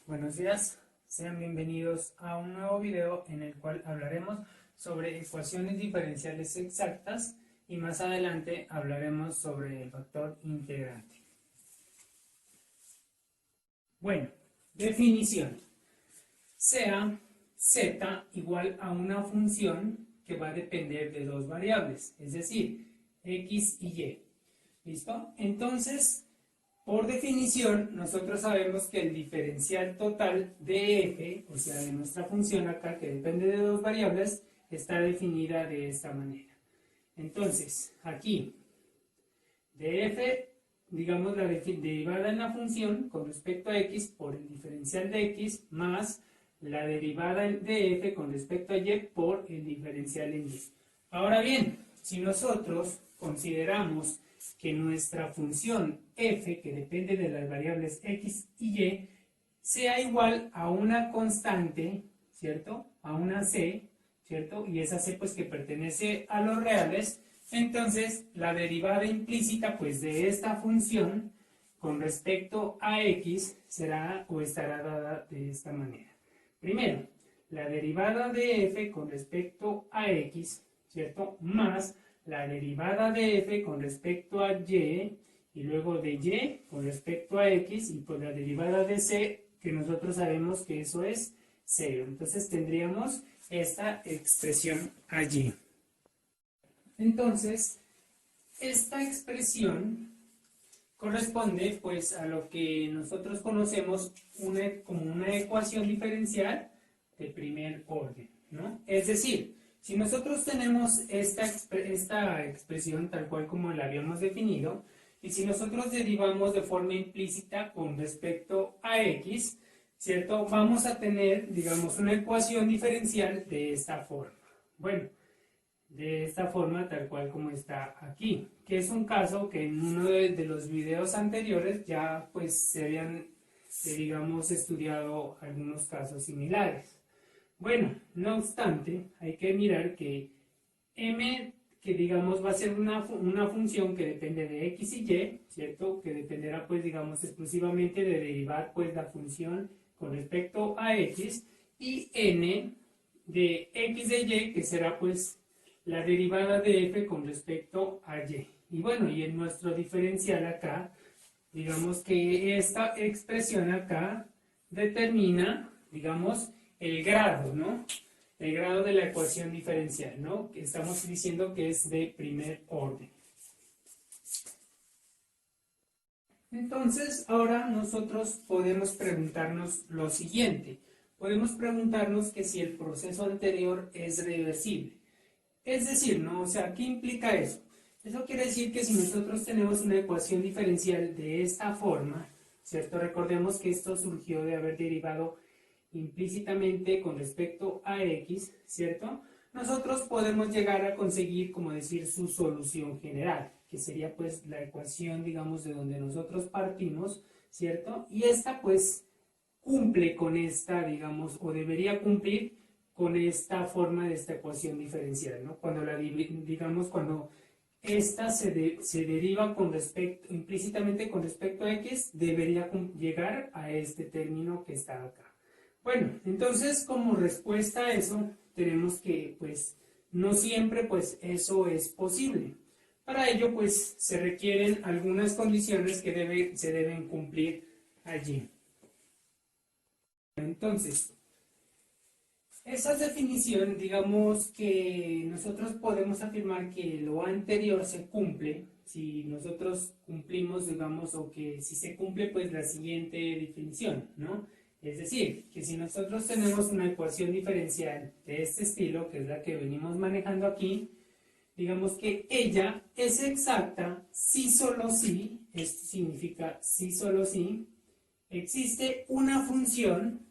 Buenos días, sean bienvenidos a un nuevo video en el cual hablaremos sobre ecuaciones diferenciales exactas y más adelante hablaremos sobre el factor integrante. Bueno, definición. Sea z igual a una función que va a depender de dos variables, es decir, x y y. ¿Listo? Entonces, por definición, nosotros sabemos que el diferencial total de f, o sea, de nuestra función acá, que depende de dos variables, está definida de esta manera. Entonces, aquí, de f, digamos la derivada en la función con respecto a x por el diferencial de x más la derivada de f con respecto a y por el diferencial en y. Ahora bien, si nosotros consideramos que nuestra función f, que depende de las variables x y y, sea igual a una constante, ¿cierto? A una c, ¿cierto? Y esa c pues que pertenece a los reales, entonces la derivada implícita pues de esta función con respecto a x será o estará dada de esta manera. Primero, la derivada de f con respecto a x, ¿cierto? Más la derivada de f con respecto a y, y luego de y con respecto a x, y pues la derivada de c, que nosotros sabemos que eso es 0. Entonces tendríamos esta expresión allí. Entonces, esta expresión corresponde pues a lo que nosotros conocemos como una ecuación diferencial de primer orden, ¿no? Es decir, si nosotros tenemos esta expresión tal cual como la habíamos definido, y si nosotros derivamos de forma implícita con respecto a x, ¿cierto? Vamos a tener, digamos, una ecuación diferencial de esta forma. Bueno, de esta forma tal cual como está aquí, que es un caso que en uno de los videos anteriores ya pues se habían, digamos, estudiado algunos casos similares. Bueno, no obstante, hay que mirar que m, que digamos va a ser una función que depende de x y y, ¿cierto? Que dependerá pues digamos exclusivamente de derivar pues la función con respecto a x, y n de x de y, que será pues la derivada de f con respecto a y. Y bueno, y en nuestro diferencial acá, digamos que esta expresión acá determina, digamos, el grado, ¿no? El grado de la ecuación diferencial, ¿no? Que estamos diciendo que es de primer orden. Entonces, ahora nosotros podemos preguntarnos lo siguiente. Podemos preguntarnos que si el proceso anterior es reversible. Es decir, ¿no? O sea, ¿qué implica eso? Eso quiere decir que si nosotros tenemos una ecuación diferencial de esta forma, ¿cierto? Recordemos que esto surgió de haber derivado implícitamente con respecto a x, ¿cierto? Nosotros podemos llegar a conseguir, como decir, su solución general, que sería pues la ecuación, digamos, de donde nosotros partimos, ¿cierto? Y esta pues cumple con esta, digamos, o debería cumplir con esta forma de esta ecuación diferencial, ¿no? Cuando la, digamos, cuando esta se deriva con respecto, implícitamente con respecto a x, debería llegar a este término que está acá. Bueno, entonces como respuesta a eso, tenemos que, pues, no siempre, pues, eso es posible. Para ello, pues, se requieren algunas condiciones que se deben cumplir allí. Entonces, esa definición, digamos que nosotros podemos afirmar que lo anterior se cumple, si nosotros cumplimos, digamos, o que si se cumple, pues, la siguiente definición, ¿no? Es decir, que si nosotros tenemos una ecuación diferencial de este estilo, que es la que venimos manejando aquí, digamos que ella es exacta si solo si, esto significa si solo si, existe una función,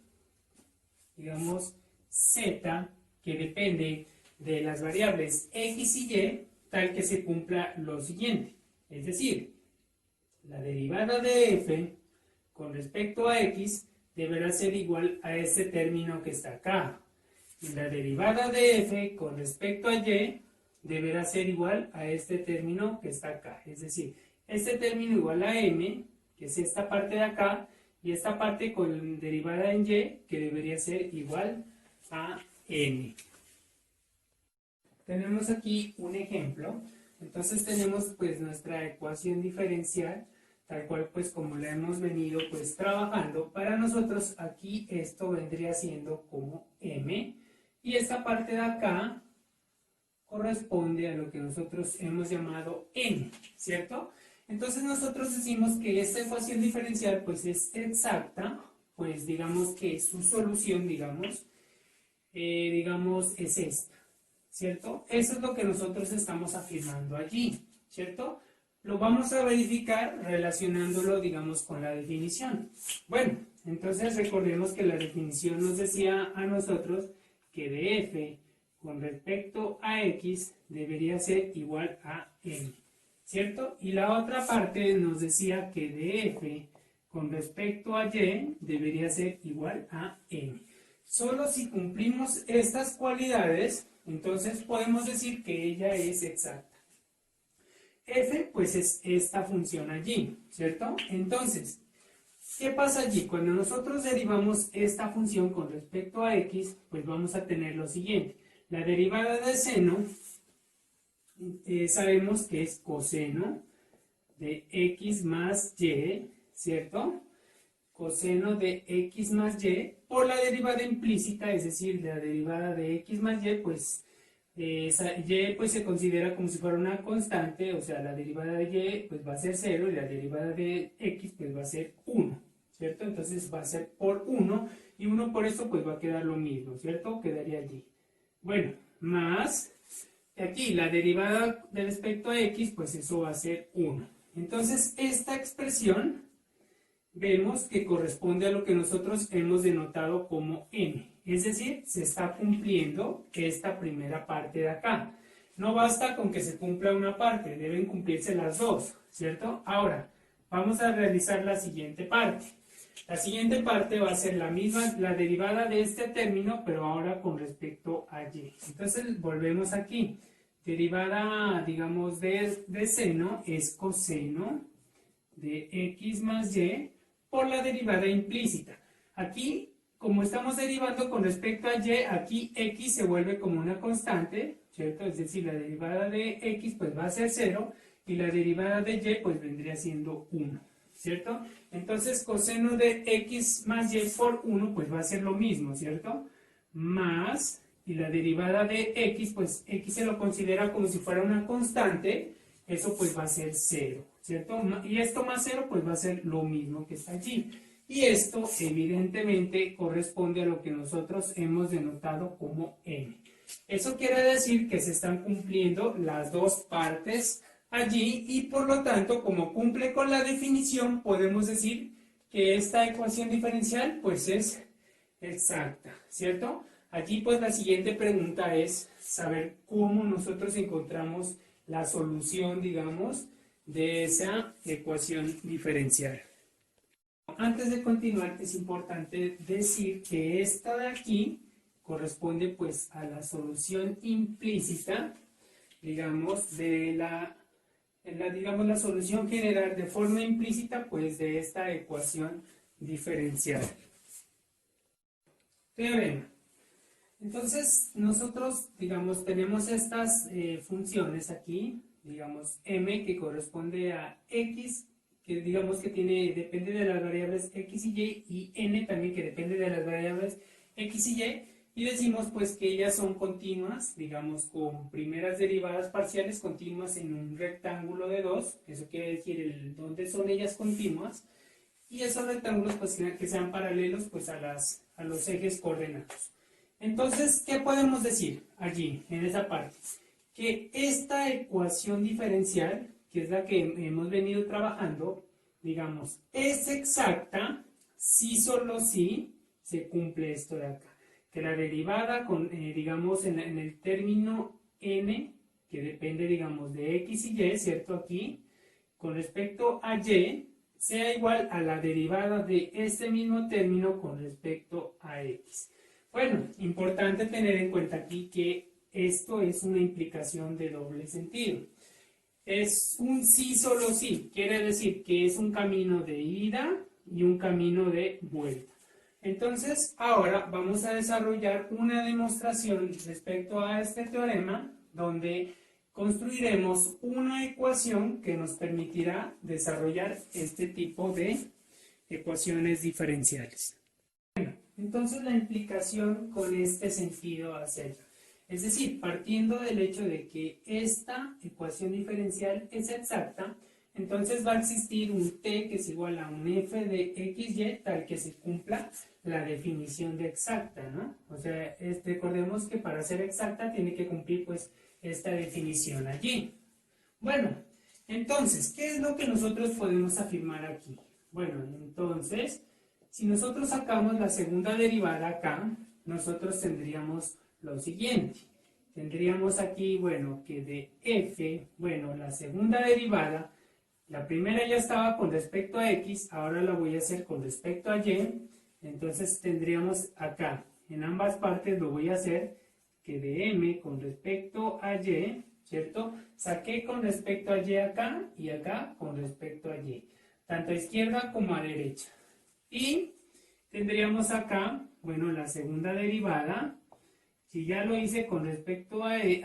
digamos, z, que depende de las variables x y y, tal que se cumpla lo siguiente. Es decir, la derivada de f con respecto a x deberá ser igual a este término que está acá. Y la derivada de f con respecto a y deberá ser igual a este término que está acá. Es decir, este término igual a m, que es esta parte de acá, y esta parte con derivada en y, que debería ser igual a n. Tenemos aquí un ejemplo. Entonces tenemos pues nuestra ecuación diferencial, tal cual pues como la hemos venido pues trabajando. Para nosotros aquí esto vendría siendo como m, y esta parte de acá corresponde a lo que nosotros hemos llamado n, ¿cierto? Entonces nosotros decimos que esta ecuación diferencial pues es exacta, pues digamos que su solución, digamos, es esta, ¿cierto? Eso es lo que nosotros estamos afirmando allí, ¿cierto? Lo vamos a verificar relacionándolo, digamos, con la definición. Bueno, entonces recordemos que la definición nos decía a nosotros que de f con respecto a x debería ser igual a n, ¿cierto? Y la otra parte nos decía que de f con respecto a y debería ser igual a n. Solo si cumplimos estas cualidades, entonces podemos decir que ella es exacta. F, pues es esta función allí, ¿cierto? Entonces, ¿qué pasa allí? Cuando nosotros derivamos esta función con respecto a x, pues vamos a tener lo siguiente. La derivada de seno, sabemos que es coseno de x más y, ¿cierto? Coseno de x más y por la derivada implícita, es decir, la derivada de x más y, pues esa y pues se considera como si fuera una constante, o sea, la derivada de y pues va a ser 0 y la derivada de x pues va a ser 1, ¿cierto? Entonces va a ser por 1 y 1 por esto pues va a quedar lo mismo, ¿cierto? Quedaría allí. Bueno, más aquí la derivada de respecto a x, pues eso va a ser 1. Entonces esta expresión vemos que corresponde a lo que nosotros hemos denotado como n. Es decir, se está cumpliendo esta primera parte de acá. No basta con que se cumpla una parte, deben cumplirse las dos, ¿cierto? Ahora, vamos a realizar la siguiente parte. La siguiente parte va a ser la misma, la derivada de este término, pero ahora con respecto a y. Entonces, volvemos aquí. Derivada, digamos, de seno es coseno de x más y por la derivada implícita. Aquí, como estamos derivando con respecto a y, aquí x se vuelve como una constante, ¿cierto? Es decir, la derivada de x pues va a ser 0 y la derivada de y pues vendría siendo 1, ¿cierto? Entonces, coseno de x más y por 1 pues va a ser lo mismo, ¿cierto? Más, y la derivada de x, pues x se lo considera como si fuera una constante, eso pues va a ser 0, ¿cierto? Y esto más 0 pues va a ser lo mismo que está allí. Y esto evidentemente corresponde a lo que nosotros hemos denotado como n. Eso quiere decir que se están cumpliendo las dos partes allí y por lo tanto, como cumple con la definición, podemos decir que esta ecuación diferencial pues es exacta, ¿cierto? Allí pues la siguiente pregunta es saber cómo nosotros encontramos la solución, digamos, de esa ecuación diferencial. Antes de continuar, es importante decir que esta de aquí corresponde pues a la solución implícita, digamos, digamos, la solución general de forma implícita pues de esta ecuación diferencial. Teorema. Entonces, nosotros, digamos, tenemos estas funciones aquí, digamos, m que corresponde a x, que digamos que depende de las variables x y n también que depende de las variables x y decimos pues que ellas son continuas, digamos, con primeras derivadas parciales continuas en un rectángulo de 2, eso quiere decir dónde son ellas continuas, y esos rectángulos pues que sean paralelos pues a los ejes coordenados. Entonces, ¿qué podemos decir allí, en esa parte? Que esta ecuación diferencial, que es la que hemos venido trabajando, digamos, es exacta si solo si se cumple esto de acá. Que la derivada, digamos, en el término n, que depende, digamos, de x y y, ¿cierto? Aquí, con respecto a y, sea igual a la derivada de este mismo término con respecto a x. Bueno, importante tener en cuenta aquí que esto es una implicación de doble sentido. Es un sí, solo sí. Quiere decir que es un camino de ida y un camino de vuelta. Entonces, ahora vamos a desarrollar una demostración respecto a este teorema, donde construiremos una ecuación que nos permitirá desarrollar este tipo de ecuaciones diferenciales. Bueno, entonces la implicación con este sentido acerca. Es decir, partiendo del hecho de que esta ecuación diferencial es exacta, entonces va a existir un t que es igual a un f de xy tal que se cumpla la definición de exacta, ¿no? O sea, recordemos que para ser exacta tiene que cumplir pues esta definición allí. Bueno, entonces, ¿qué es lo que nosotros podemos afirmar aquí? Bueno, entonces, si nosotros sacamos la segunda derivada acá, nosotros tendríamos lo siguiente. Tendríamos aquí, bueno, que de f, bueno, la segunda derivada, la primera ya estaba con respecto a x, ahora la voy a hacer con respecto a y, entonces tendríamos acá, en ambas partes lo voy a hacer que de m con respecto a y, ¿cierto? Saqué con respecto a y acá y acá con respecto a y, tanto a izquierda como a derecha. Y tendríamos acá, bueno, la segunda derivada. Si ya lo hice con respecto a y,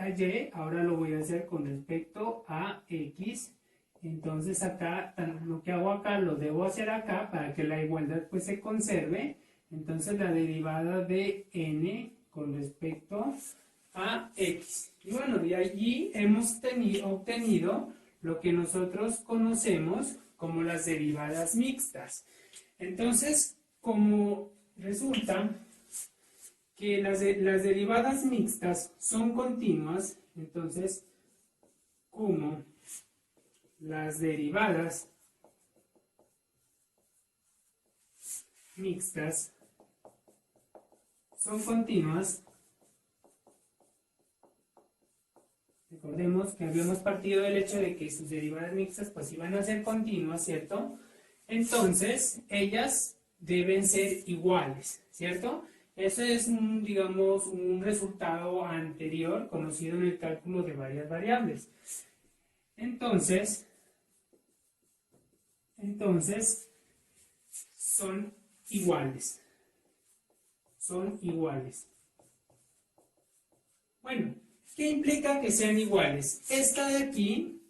ahora lo voy a hacer con respecto a x. Entonces acá, lo que hago acá, lo debo hacer acá para que la igualdad pues se conserve. Entonces la derivada de n con respecto a x. Y bueno, de allí hemos obtenido lo que nosotros conocemos como las derivadas mixtas. Entonces, como resulta que las derivadas mixtas son continuas, entonces, como las derivadas mixtas son continuas, recordemos que habíamos partido del hecho de que sus derivadas mixtas pues iban a ser continuas, ¿cierto? Entonces, ellas deben ser iguales, ¿cierto? Ese es digamos, un resultado anterior conocido en el cálculo de varias variables. Entonces, son iguales. Son iguales. Bueno, ¿qué implica que sean iguales? Esta de aquí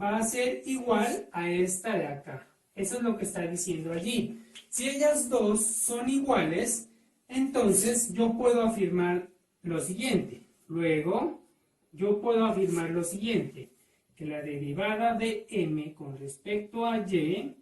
va a ser igual a esta de acá. Eso es lo que está diciendo allí. Si ellas dos son iguales, entonces yo puedo afirmar lo siguiente. Luego, yo puedo afirmar lo siguiente, que la derivada de m con respecto a y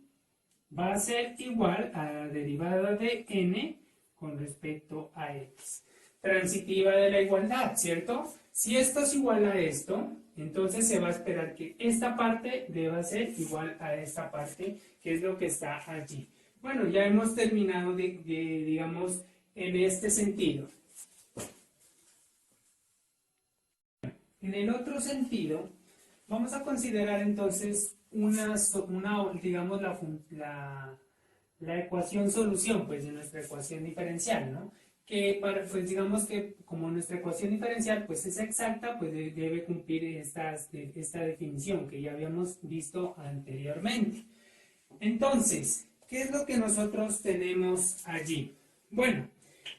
va a ser igual a la derivada de n con respecto a x. Transitiva de la igualdad, ¿cierto? Si esto es igual a esto, entonces se va a esperar que esta parte deba ser igual a esta parte, que es lo que está allí. Bueno, ya hemos terminado, digamos, en este sentido. En el otro sentido, vamos a considerar entonces digamos, la ecuación solución, pues, de nuestra ecuación diferencial, ¿no? Que, pues, digamos que como nuestra ecuación diferencial, pues, es exacta, pues, debe cumplir esta definición que ya habíamos visto anteriormente. Entonces, ¿qué es lo que nosotros tenemos allí? Bueno,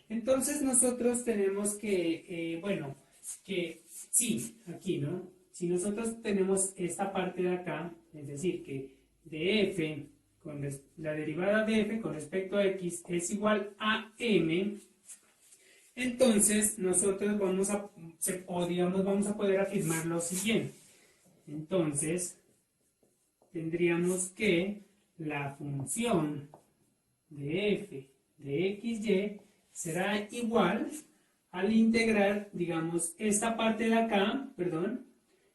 entonces nosotros tenemos que, bueno, que sí, aquí, ¿no? Si nosotros tenemos esta parte de acá, es decir, que de f, la derivada de f con respecto a x es igual a m, entonces nosotros vamos a poder afirmar lo siguiente. Entonces, tendríamos que la función de f de xy será igual al integrar, digamos, esta parte de acá, perdón,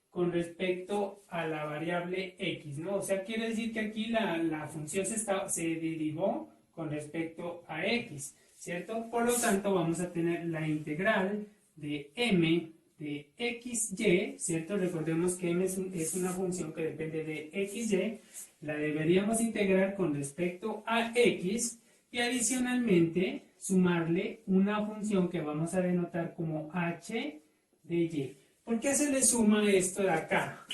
con respecto a la variable x, ¿no? O sea, quiere decir que aquí la función se derivó con respecto a x, ¿cierto? Por lo tanto, vamos a tener la integral de m de xy, ¿cierto? Recordemos que m es una función que depende de xy, la deberíamos integrar con respecto a x y adicionalmente sumarle una función que vamos a denotar como h de y. ¿Por qué se le suma esto de acá?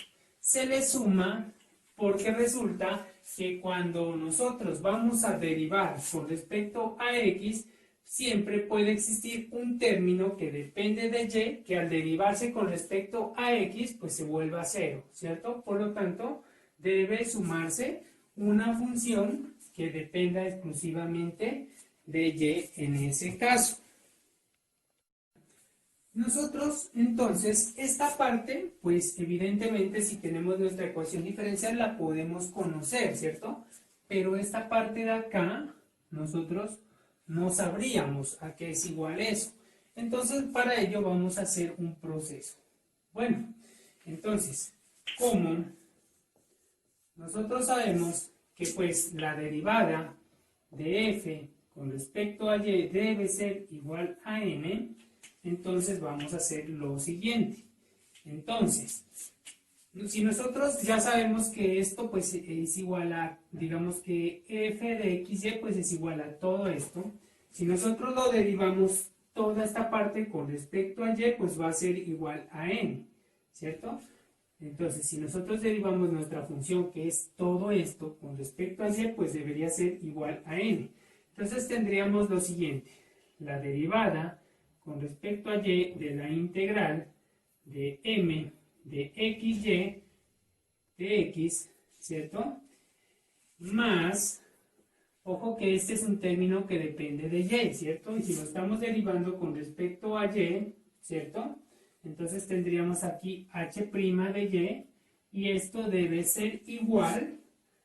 Se le suma porque resulta que cuando nosotros vamos a derivar con respecto a x, siempre puede existir un término que depende de y, que al derivarse con respecto a x, pues se vuelva a cero, ¿cierto? Por lo tanto, debe sumarse una función que dependa exclusivamente de y en ese caso. Nosotros, entonces, esta parte, pues evidentemente si tenemos nuestra ecuación diferencial la podemos conocer, ¿cierto? Pero esta parte de acá, nosotros no sabríamos a qué es igual eso. Entonces, para ello vamos a hacer un proceso. Bueno, entonces, como nosotros sabemos que pues la derivada de f con respecto a y debe ser igual a n, entonces vamos a hacer lo siguiente. Entonces, si nosotros ya sabemos que esto pues es igual a, digamos que f de xy pues es igual a todo esto, si nosotros lo derivamos toda esta parte con respecto a y, pues va a ser igual a n, ¿cierto? Entonces, si nosotros derivamos nuestra función, que es todo esto, con respecto a y, pues debería ser igual a n. Entonces tendríamos lo siguiente, la derivada con respecto a y de la integral de m de xy de x, ¿cierto? Más, ojo que este es un término que depende de y, ¿cierto? Y si lo estamos derivando con respecto a y, ¿cierto? Entonces tendríamos aquí h' de y esto debe ser igual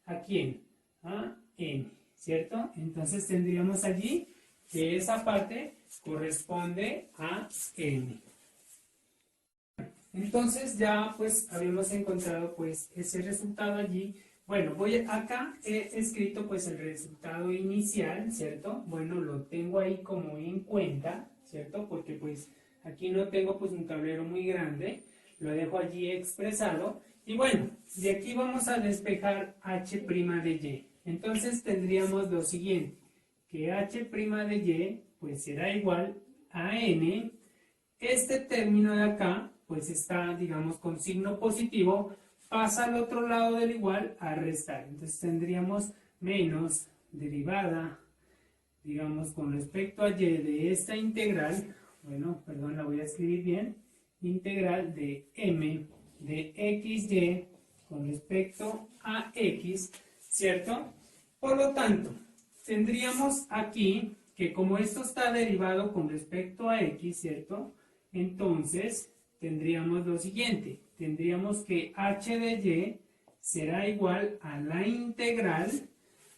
¿a quién? A n, ¿cierto? Entonces tendríamos allí que esa parte corresponde a n. Entonces ya pues habíamos encontrado pues ese resultado allí. Bueno, acá he escrito pues el resultado inicial, ¿cierto? Bueno, lo tengo ahí como en cuenta, ¿cierto? Porque pues aquí no tengo pues un tablero muy grande, lo dejo allí expresado. Y bueno, de aquí vamos a despejar h' de y. Entonces tendríamos lo siguiente, que h' de y pues será igual a n. Este término de acá pues está, digamos, con signo positivo, pasa al otro lado del igual a restar. Entonces tendríamos menos derivada, digamos, con respecto a y de esta integral, bueno, perdón, la voy a escribir bien, integral de m de xy con respecto a x, ¿cierto? Por lo tanto, tendríamos aquí que como esto está derivado con respecto a x, ¿cierto? Entonces, tendríamos lo siguiente, tendríamos que h de y será igual a la integral,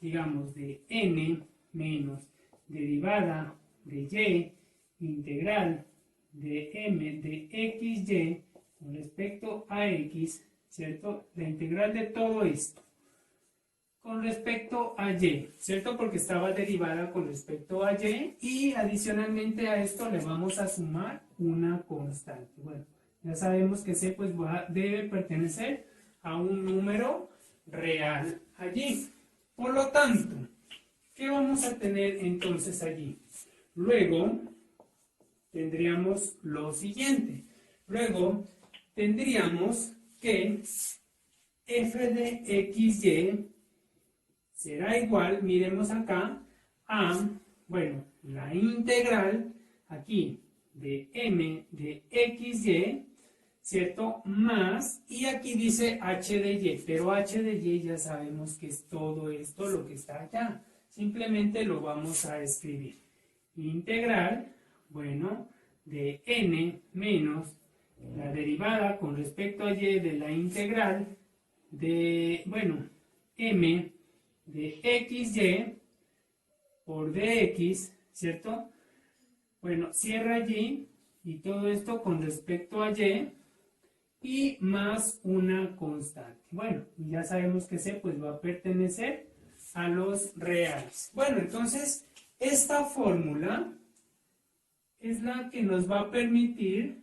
digamos, de n menos derivada de y integral de m de xy con respecto a x, ¿cierto? La integral de todo esto con respecto a y, ¿cierto? Porque estaba derivada con respecto a y adicionalmente a esto le vamos a sumar una constante. Bueno, ya sabemos que c pues debe pertenecer a un número real allí. Por lo tanto, ¿qué vamos a tener entonces allí? Luego tendríamos lo siguiente. Luego tendríamos que f de xy será igual, miremos acá, a, bueno, la integral aquí de m de xy, ¿cierto? Más, y aquí dice h de y, pero h de y ya sabemos que es todo esto lo que está allá. Simplemente lo vamos a escribir. Integral, bueno, de n menos la derivada con respecto a y de la integral de, bueno, m de xy por dx, ¿cierto? Bueno, cierra allí y todo esto con respecto a y más una constante. Bueno, ya sabemos que c pues va a pertenecer a los reales. Bueno, entonces esta fórmula es la que nos va a permitir,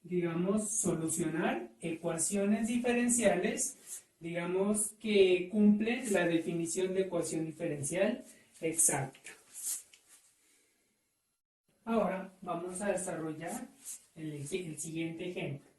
digamos, solucionar ecuaciones diferenciales, digamos, que cumplen la definición de ecuación diferencial exacta. Ahora vamos a desarrollar el siguiente ejemplo.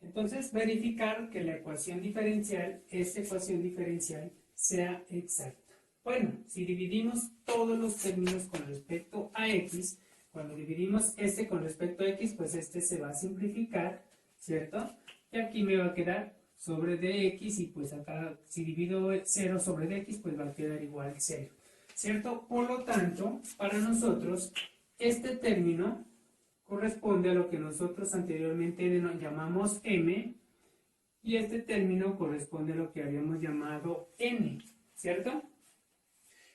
Entonces, verificar que la ecuación diferencial, esta ecuación diferencial, sea exacta. Bueno, si dividimos todos los términos con respecto a x, cuando dividimos este con respecto a x, pues este se va a simplificar, ¿cierto? Y aquí me va a quedar sobre dx, y pues acá si divido 0 sobre dx, pues va a quedar igual 0, ¿cierto? Por lo tanto, para nosotros, este término corresponde a lo que nosotros anteriormente llamamos m, y este término corresponde a lo que habíamos llamado n, ¿cierto?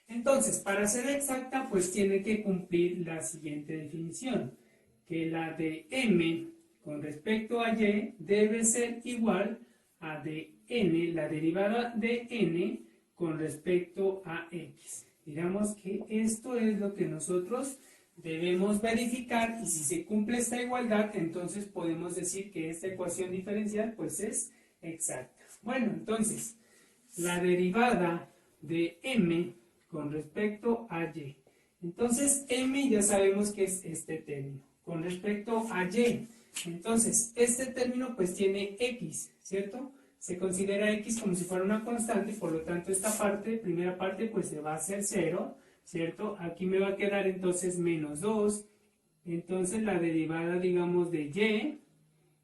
Entonces, para ser exacta, pues tiene que cumplir la siguiente definición, que la de m con respecto a y debe ser igual a de n, la derivada de n con respecto a x. Digamos que esto es lo que nosotros debemos verificar, y si se cumple esta igualdad, entonces podemos decir que esta ecuación diferencial pues es exacta. Bueno, entonces, la derivada de m con respecto a y. Entonces, m ya sabemos que es este término. Con respecto a y, entonces, este término pues tiene x, ¿cierto? Se considera x como si fuera una constante, por lo tanto esta parte, primera parte, pues se va a hacer 0, ¿cierto? Aquí me va a quedar entonces menos 2, entonces la derivada, digamos, de y,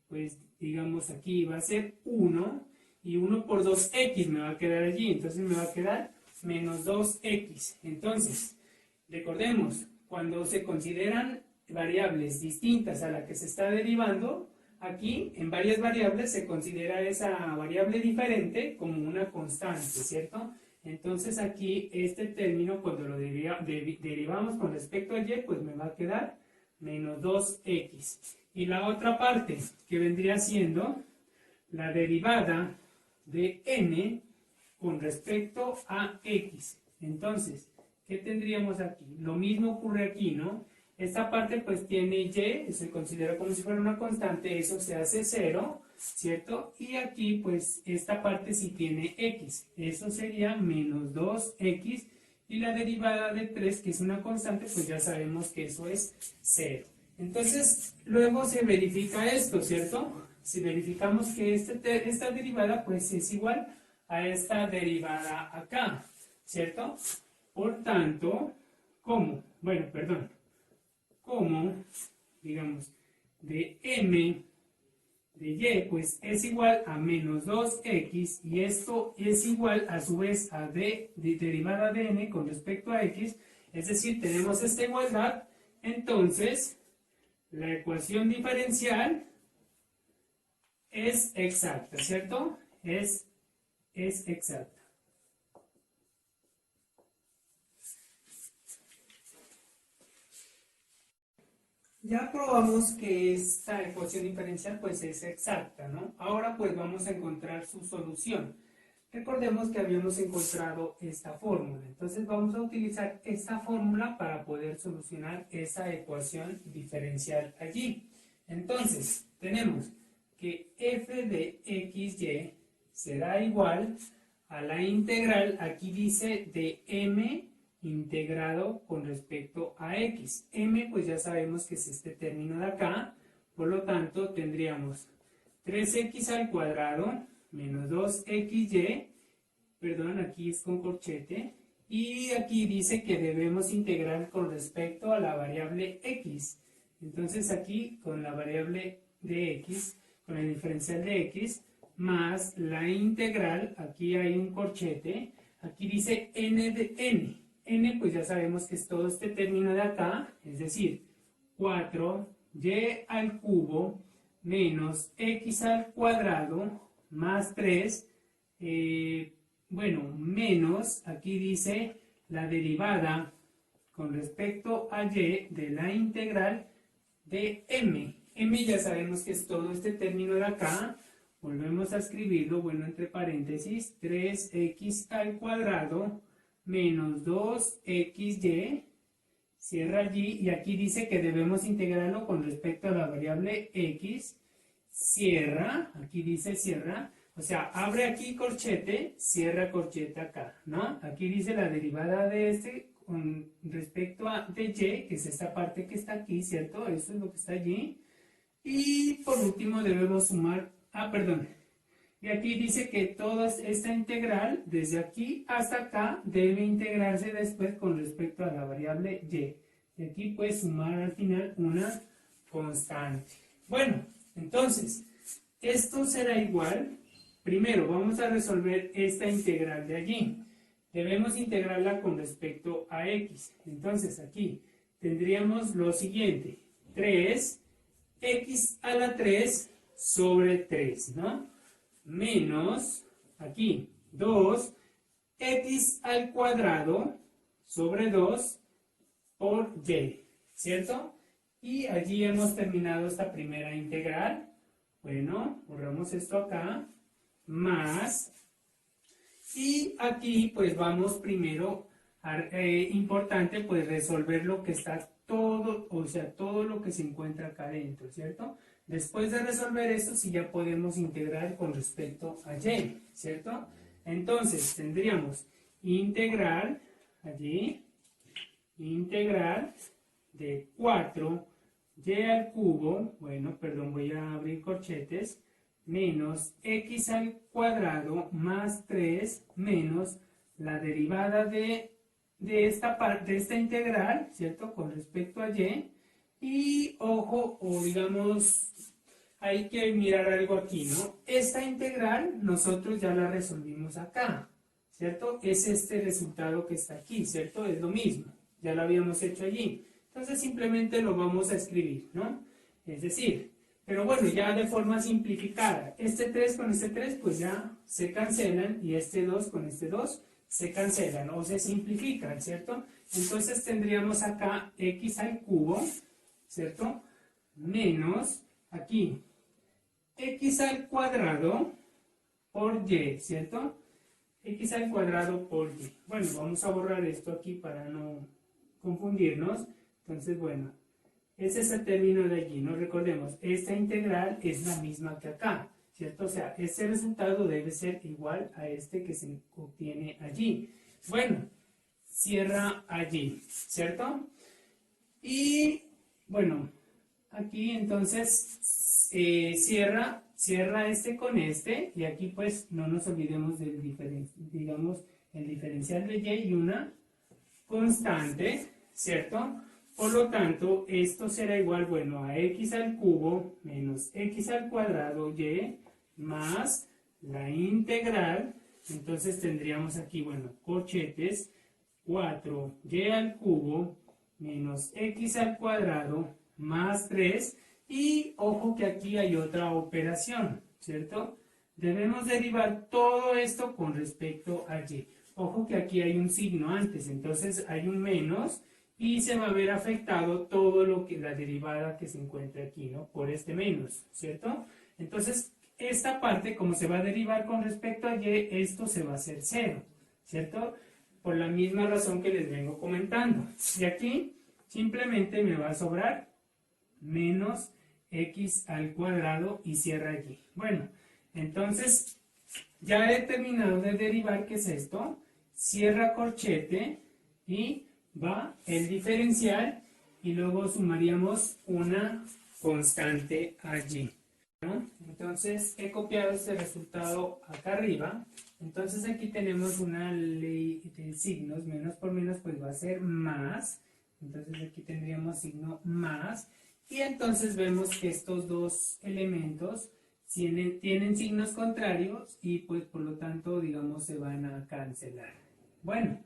pues digamos aquí va a ser 1, y 1 por 2x me va a quedar allí, entonces me va a quedar menos 2x. Entonces, recordemos, cuando se consideran variables distintas a la que se está derivando, aquí en varias variables se considera esa variable diferente como una constante, ¿cierto? Entonces aquí este término, cuando lo derivamos con respecto a y, pues me va a quedar menos 2x. Y la otra parte, que vendría siendo la derivada de n con respecto a x. Entonces, ¿qué tendríamos aquí? Lo mismo ocurre aquí, ¿no? Esta parte pues tiene y, se considera como si fuera una constante, eso se hace 0, ¿cierto? Y aquí pues esta parte sí tiene x, eso sería menos 2x, y la derivada de 3, que es una constante, pues ya sabemos que eso es 0. Entonces, luego se verifica esto, ¿cierto? Si verificamos que esta derivada pues es igual a esta derivada acá, ¿cierto? Por tanto, ¿cómo? Bueno, perdón. Como, digamos, de m de y, pues es igual a menos 2x, y esto es igual a su vez a de derivada de n con respecto a x, es decir, tenemos esta igualdad, entonces la ecuación diferencial es exacta, ¿cierto? Es exacta. Ya probamos que esta ecuación diferencial pues es exacta, ¿no? Ahora pues vamos a encontrar su solución. Recordemos que habíamos encontrado esta fórmula, entonces vamos a utilizar esta fórmula para poder solucionar esa ecuación diferencial allí. Entonces, tenemos que f de xy será igual a la integral, aquí dice de m integrado con respecto a x. M pues ya sabemos que es este término de acá, por lo tanto tendríamos 3x al cuadrado menos 2xy, perdón, aquí es con corchete, y aquí dice que debemos integrar con respecto a la variable x. Entonces aquí con la variable de x, con el diferencial de x, más la integral, aquí hay un corchete, aquí dice n de n. N pues ya sabemos que es todo este término de acá, es decir, 4y al cubo menos x al cuadrado más 3, bueno, menos, aquí dice la derivada con respecto a y de la integral de m. M ya sabemos que es todo este término de acá, volvemos a escribirlo, bueno, entre paréntesis, 3x al cuadrado menos 2xy, cierra allí, y aquí dice que debemos integrarlo con respecto a la variable x, cierra, aquí dice cierra, o sea, abre aquí corchete, cierra corchete acá, ¿no? Aquí dice la derivada de este con respecto a de y, que es esta parte que está aquí, ¿cierto? Eso es lo que está allí. Y por último debemos sumar, perdón, Y aquí dice que toda esta integral, desde aquí hasta acá, debe integrarse después con respecto a la variable y. Y aquí puedes sumar al final una constante. Bueno, entonces, esto será igual. Primero, vamos a resolver esta integral de allí. Debemos integrarla con respecto a x. Entonces, aquí tendríamos lo siguiente. 3x a la 3 sobre 3, ¿no? Menos, aquí, 2x al cuadrado sobre 2 por y, ¿cierto? Y allí hemos terminado esta primera integral. Bueno, borramos esto acá, más, y aquí pues vamos primero, importante pues resolver lo que está todo, o sea, todo lo que se encuentra acá adentro, ¿cierto? Después de resolver esto, sí ya podemos integrar con respecto a y, ¿cierto? Entonces, tendríamos integral, allí, integral de 4y al cubo, bueno, perdón, voy a abrir corchetes, menos x al cuadrado más 3 menos la derivada de esta parte, de esta integral, ¿cierto? Con respecto a y, ojo, o digamos, hay que mirar algo aquí, ¿no? Esta integral nosotros ya la resolvimos acá, ¿cierto? Es este resultado que está aquí, ¿cierto? Es lo mismo, ya lo habíamos hecho allí. Entonces simplemente lo vamos a escribir, ¿no? Es decir, pero bueno, ya de forma simplificada, este 3 con este 3 pues ya se cancelan y este 2 con este 2 se cancelan o se simplifican, ¿cierto? Entonces tendríamos acá x al cubo, ¿cierto? Menos, aquí, x al cuadrado por y, ¿cierto? X al cuadrado por y. Bueno, vamos a borrar esto aquí para no confundirnos. Entonces, bueno, ese es el término de allí, ¿no? Recordemos, esta integral es la misma que acá, ¿cierto? O sea, este resultado debe ser igual a este que se obtiene allí. Bueno, cierra allí, ¿cierto? Y, bueno, aquí entonces cierra este con este, y aquí pues no nos olvidemos del digamos, el diferencial de y una constante, ¿cierto? Por lo tanto, esto será igual, bueno, a x al cubo menos x al cuadrado y más la integral. Entonces tendríamos aquí, bueno, corchetes, 4y al cubo menos x al cuadrado más 3. Y ojo que aquí hay otra operación, ¿cierto? Debemos derivar todo esto con respecto a y. Ojo que aquí hay un signo antes, entonces hay un menos y se va a ver afectado todo lo que la derivada que se encuentra aquí, ¿no? Por este menos, ¿cierto? Entonces, esta parte, como se va a derivar con respecto a y, esto se va a hacer 0, ¿cierto? Por la misma razón que les vengo comentando. Y aquí simplemente me va a sobrar menos x al cuadrado y cierra allí. Bueno, entonces ya he terminado de derivar. ¿Qué es esto? Cierra corchete y va el diferencial y luego sumaríamos una constante allí, ¿no? Entonces he copiado este resultado acá arriba. Entonces aquí tenemos una ley de signos, menos por menos pues va a ser más. Entonces aquí tendríamos signo más. Y entonces vemos que estos dos elementos tienen signos contrarios y pues por lo tanto, digamos, se van a cancelar. Bueno,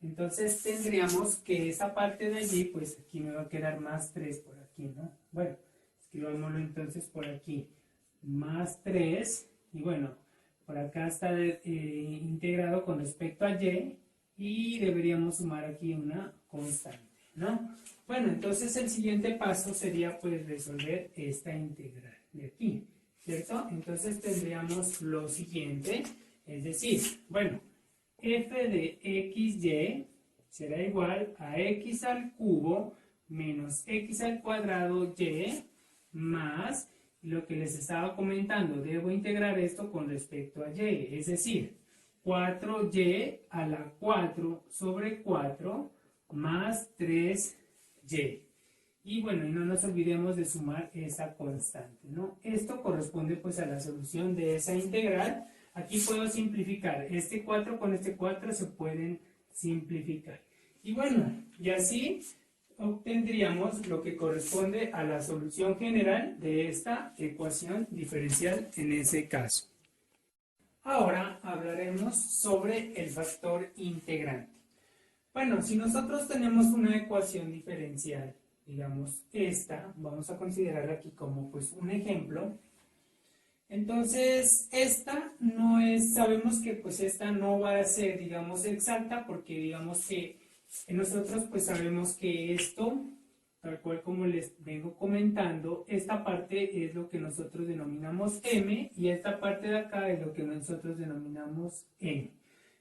entonces tendríamos que esa parte de allí, pues aquí me va a quedar más 3 por aquí, ¿no? Bueno, escribámoslo entonces por aquí, más 3, y bueno, por acá está integrado con respecto a y deberíamos sumar aquí una constante, ¿no? Bueno, entonces el siguiente paso sería pues resolver esta integral de aquí, ¿cierto? Entonces tendríamos lo siguiente, es decir, bueno, f de xy será igual a x al cubo menos x al cuadrado y más lo que les estaba comentando. Debo integrar esto con respecto a y, es decir, 4y a la 4 sobre 4 más 3y. Y bueno, y no nos olvidemos de sumar esa constante, ¿no? Esto corresponde pues a la solución de esa integral. Aquí puedo simplificar. Este 4 con este 4 se pueden simplificar. Y bueno, y así obtendríamos lo que corresponde a la solución general de esta ecuación diferencial en ese caso. Ahora hablaremos sobre el factor integrante. Bueno, si nosotros tenemos una ecuación diferencial, digamos esta, vamos a considerarla aquí como pues un ejemplo. Entonces, esta no es, sabemos que pues esta no va a ser, digamos, exacta, porque digamos que nosotros pues sabemos que esto, tal cual como les vengo comentando, esta parte es lo que nosotros denominamos m y esta parte de acá es lo que nosotros denominamos n,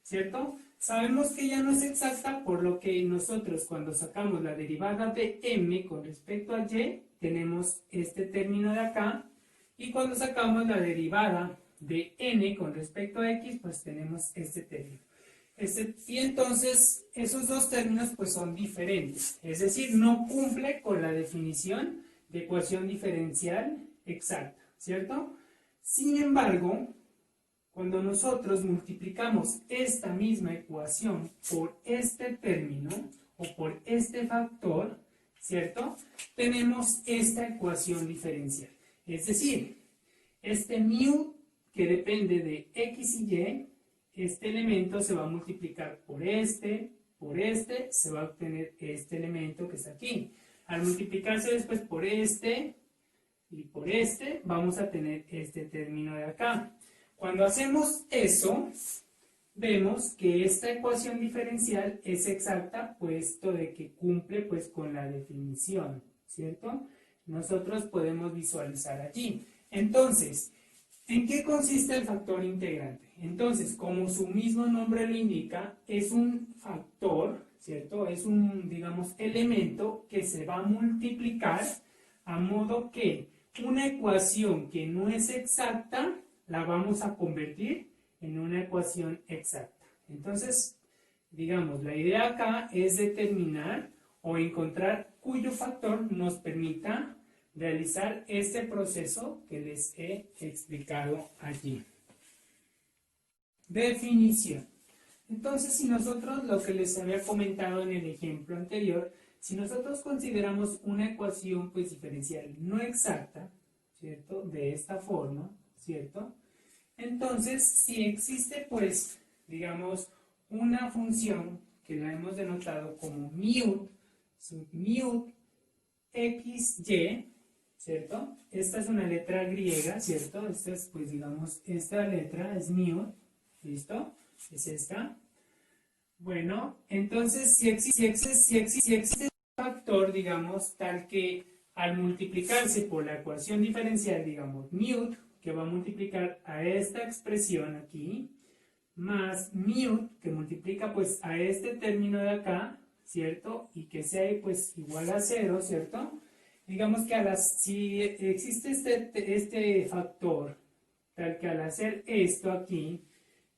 ¿cierto? Sabemos que ya no es exacta, por lo que nosotros cuando sacamos la derivada de m con respecto a y, tenemos este término de acá, y cuando sacamos la derivada de n con respecto a x, pues tenemos este término. Y entonces esos dos términos pues son diferentes, es decir, no cumple con la definición de ecuación diferencial exacta, ¿cierto? Sin embargo, cuando nosotros multiplicamos esta misma ecuación por este término o por este factor, ¿cierto? Tenemos esta ecuación diferencial. Es decir, este mu que depende de x y y, este elemento se va a multiplicar por este, se va a obtener este elemento que está aquí. Al multiplicarse después por este y por este, vamos a tener este término de acá. Cuando hacemos eso, vemos que esta ecuación diferencial es exacta, puesto de que cumple pues con la definición, ¿cierto? Nosotros podemos visualizar allí. Entonces, ¿en qué consiste el factor integrante? Entonces, como su mismo nombre lo indica, es un factor, ¿cierto? Es un, digamos, elemento que se va a multiplicar a modo que una ecuación que no es exacta la vamos a convertir en una ecuación exacta. Entonces, digamos, la idea acá es determinar o encontrar cuyo factor nos permita realizar este proceso que les he explicado allí. Definición. Entonces, si nosotros, lo que les había comentado en el ejemplo anterior, si nosotros consideramos una ecuación pues diferencial no exacta, ¿cierto? De esta forma, ¿cierto? Entonces, si existe pues, digamos, una función que la hemos denotado como mu, sub mu xy, ¿cierto? Esta es una letra griega, ¿cierto? Esta es, pues digamos, esta letra es mu, ¿listo? Es esta. Bueno, entonces si existe un factor, digamos, tal que al multiplicarse por la ecuación diferencial, digamos, mu, que va a multiplicar a esta expresión aquí, más mu, que multiplica pues a este término de acá, ¿cierto? Y que sea pues igual a 0, ¿cierto? Digamos que si existe este factor, tal que al hacer esto aquí,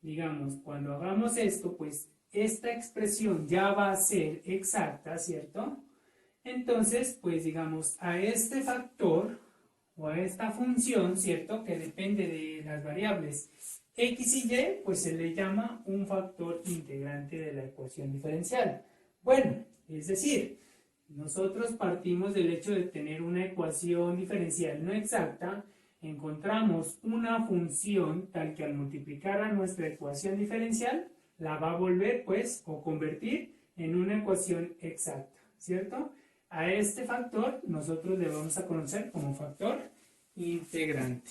digamos, cuando hagamos esto, pues esta expresión ya va a ser exacta, ¿cierto? Entonces, pues digamos, a este factor o a esta función, ¿cierto? Que depende de las variables x y y, pues se le llama un factor integrante de la ecuación diferencial. Bueno, es decir, nosotros partimos del hecho de tener una ecuación diferencial no exacta, encontramos una función tal que al multiplicar a nuestra ecuación diferencial, la va a volver, pues, o convertir en una ecuación exacta, ¿cierto? A este factor nosotros le vamos a conocer como factor integrante.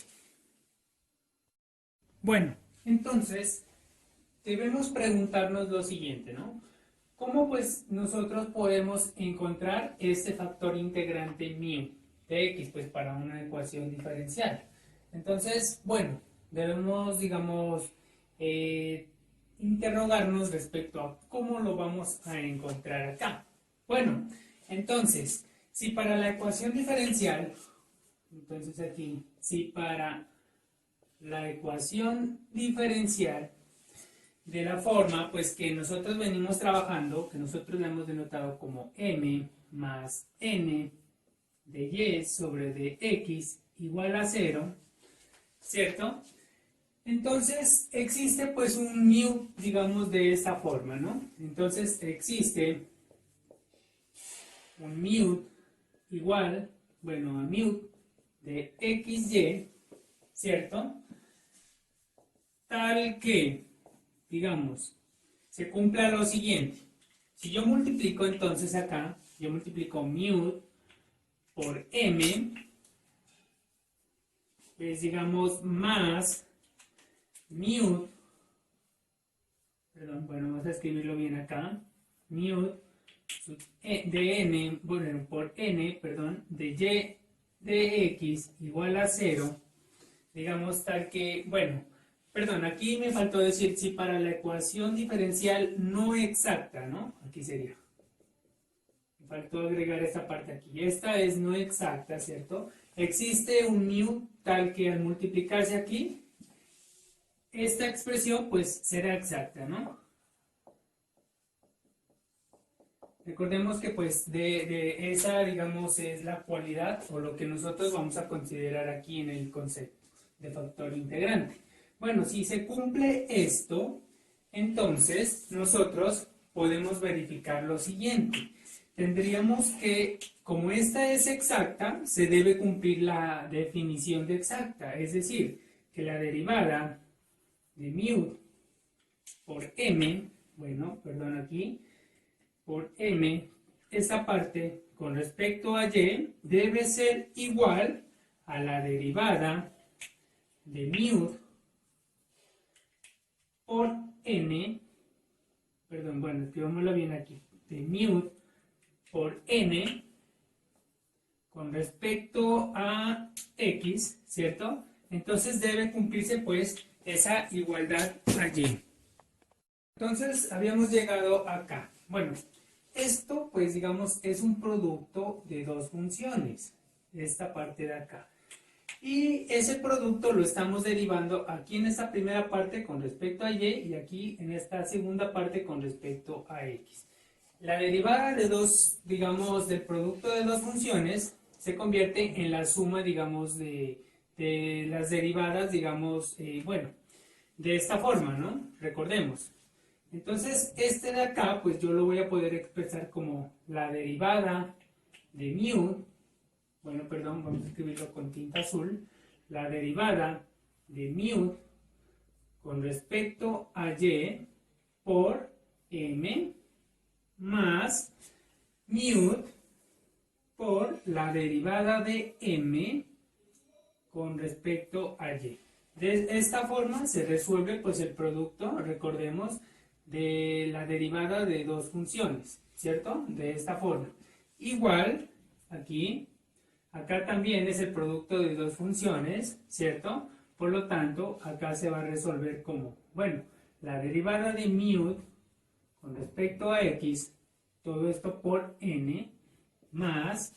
Bueno, entonces debemos preguntarnos lo siguiente, ¿no? ¿Cómo pues nosotros podemos encontrar este factor integrante mu de x pues para una ecuación diferencial? Entonces, bueno, debemos, digamos, interrogarnos respecto a cómo lo vamos a encontrar acá. Bueno, entonces, si para la ecuación diferencial, entonces aquí, si para la ecuación diferencial de la forma pues que nosotros venimos trabajando, que nosotros la hemos denotado como m más n de y sobre de x igual a 0, ¿cierto? Entonces existe pues un mu, digamos, de esta forma, ¿no? Entonces existe un mu igual, bueno, a mu de xy, ¿cierto? Tal que, digamos, se cumpla lo siguiente. Si yo multiplico entonces acá, yo multiplico mu por m, es digamos más mu, perdón, bueno, vamos a escribirlo bien acá, mu de n, bueno, por n, perdón, de y de x igual a 0, digamos tal que, bueno, perdón, aquí me faltó decir si para la ecuación diferencial no exacta, ¿no? Aquí sería. Me faltó agregar esta parte aquí. Esta es no exacta, ¿cierto? Existe un mu tal que al multiplicarse aquí, esta expresión pues será exacta, ¿no? Recordemos que pues de esa, digamos, es la cualidad o lo que nosotros vamos a considerar aquí en el concepto de factor integrante. Bueno, si se cumple esto, entonces nosotros podemos verificar lo siguiente. Tendríamos que, como esta es exacta, se debe cumplir la definición de exacta, es decir, que la derivada de mu por m, bueno, perdón aquí, por m, esta parte con respecto a y debe ser igual a la derivada de mu por n, perdón, bueno, escribámoslo bien aquí, de mu por n con respecto a x, ¿cierto? Entonces debe cumplirse pues esa igualdad allí. Entonces habíamos llegado acá. Bueno, esto pues digamos es un producto de dos funciones, esta parte de acá. Y ese producto lo estamos derivando aquí en esta primera parte con respecto a y y aquí en esta segunda parte con respecto a x. La derivada de dos, digamos, del producto de dos funciones se convierte en la suma, digamos, de las derivadas, digamos, bueno, de esta forma, ¿no? Recordemos. Entonces, este de acá, pues yo lo voy a poder expresar como la derivada de mu, bueno, perdón, vamos a escribirlo con tinta azul, la derivada de mu con respecto a y por m más mu por la derivada de m con respecto a y. De esta forma se resuelve pues el producto, recordemos, de la derivada de dos funciones, ¿cierto? De esta forma. Igual, aquí, acá también es el producto de dos funciones, ¿cierto? Por lo tanto, acá se va a resolver como, bueno, la derivada de mu con respecto a x, todo esto por n, más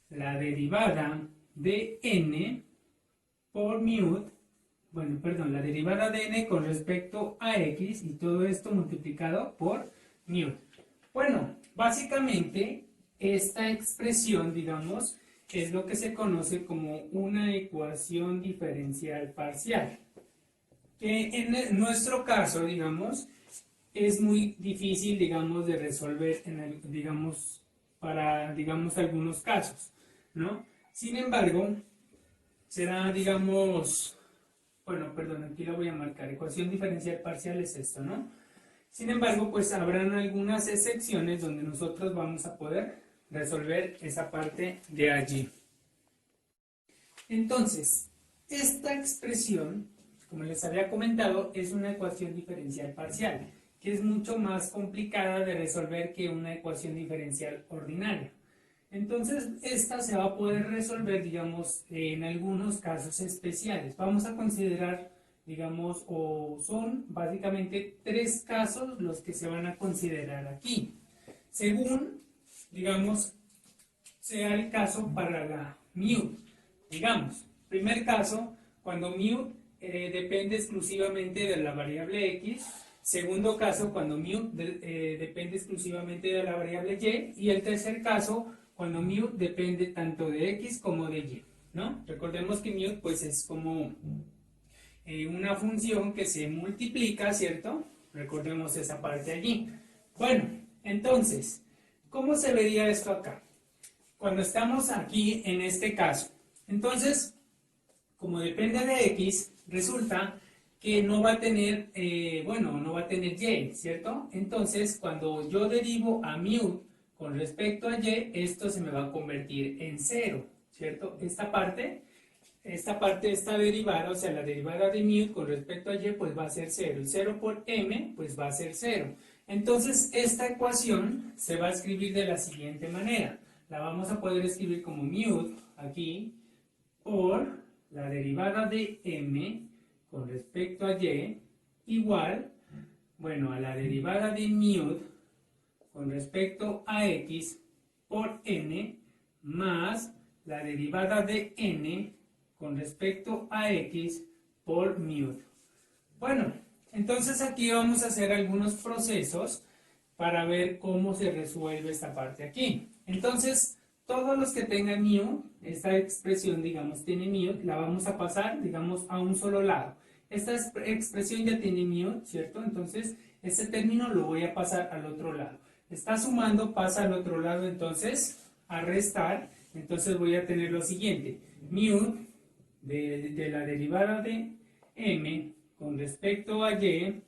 la derivada de n por mu, bueno, perdón, la derivada de n con respecto a x y todo esto multiplicado por mu. Bueno, básicamente esta expresión, digamos, es lo que se conoce como una ecuación diferencial parcial, que en nuestro caso, digamos, es muy difícil, digamos, de resolver, digamos, para, digamos, algunos casos, ¿no? Sin embargo, será, digamos, bueno, perdón, aquí lo voy a marcar, ecuación diferencial parcial es esto, ¿no? Sin embargo, pues habrán algunas excepciones donde nosotros vamos a poder resolver esa parte de allí. Entonces, esta expresión, como les había comentado, es una ecuación diferencial parcial, que es mucho más complicada de resolver que una ecuación diferencial ordinaria. Entonces, esta se va a poder resolver, digamos, en algunos casos especiales. Vamos a considerar, digamos, o son básicamente tres casos los que se van a considerar aquí. Según, digamos, sea el caso para la mu. Digamos, primer caso, cuando mu depende exclusivamente de la variable x. Segundo caso, cuando mu depende exclusivamente de la variable y. Y el tercer caso, cuando mu depende tanto de x como de y, ¿no? Recordemos que mu pues es como una función que se multiplica, ¿cierto? Recordemos esa parte allí. Bueno, entonces, ¿cómo se vería esto acá? Cuando estamos aquí en este caso, entonces, como depende de x, resulta que no va a tener, no va a tener y, ¿cierto? Entonces, cuando yo derivo a mu con respecto a y, esto se me va a convertir en 0, ¿cierto? Esta parte, esta derivada, o sea, la derivada de mu con respecto a y, pues va a ser 0. El 0 por m, pues va a ser 0. Entonces, esta ecuación se va a escribir de la siguiente manera. La vamos a poder escribir como mu, aquí, por la derivada de m con respecto a y, igual, bueno, a la derivada de mu con respecto a x por n, más la derivada de n con respecto a x por mu. Bueno, entonces aquí vamos a hacer algunos procesos para ver cómo se resuelve esta parte aquí. Entonces, todos los que tengan mu, esta expresión, digamos, tiene mu, la vamos a pasar, digamos, a un solo lado. Esta expresión ya tiene mu, ¿cierto? Entonces, este término lo voy a pasar al otro lado. Está sumando, pasa al otro lado, entonces, a restar, entonces voy a tener lo siguiente. Mu de la derivada de m con respecto a y,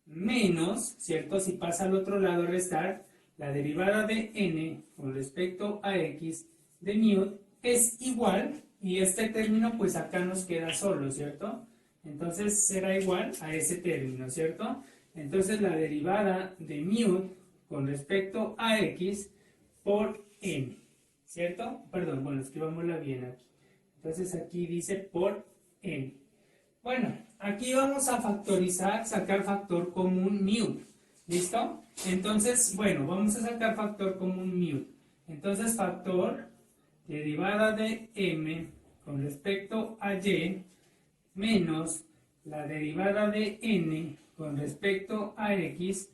menos, ¿cierto? Si pasa al otro lado, restar, la derivada de n con respecto a x de mu es igual, y este término pues acá nos queda solo, ¿cierto? Entonces será igual a ese término, ¿cierto? Entonces la derivada de mu con respecto a x por n, ¿cierto? Perdón, bueno, escribámosla bien aquí. Entonces aquí dice por n. Bueno, aquí vamos a factorizar, sacar factor común mu. ¿Listo? Entonces, bueno, vamos a sacar factor común mu. Entonces, factor derivada de m con respecto a y menos la derivada de n con respecto a x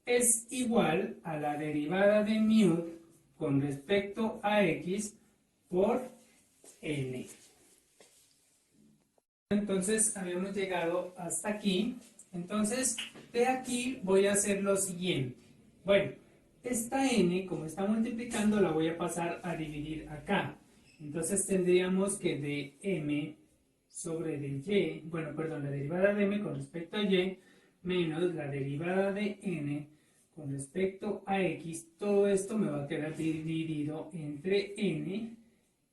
es igual a la derivada de mu con respecto a x por n. Entonces habíamos llegado hasta aquí. Entonces de aquí voy a hacer lo siguiente. Bueno, esta n, como está multiplicando, la voy a pasar a dividir acá. Entonces tendríamos que de m sobre de y, bueno, perdón, la derivada de m con respecto a y menos la derivada de n con respecto a x, todo esto me va a quedar dividido entre n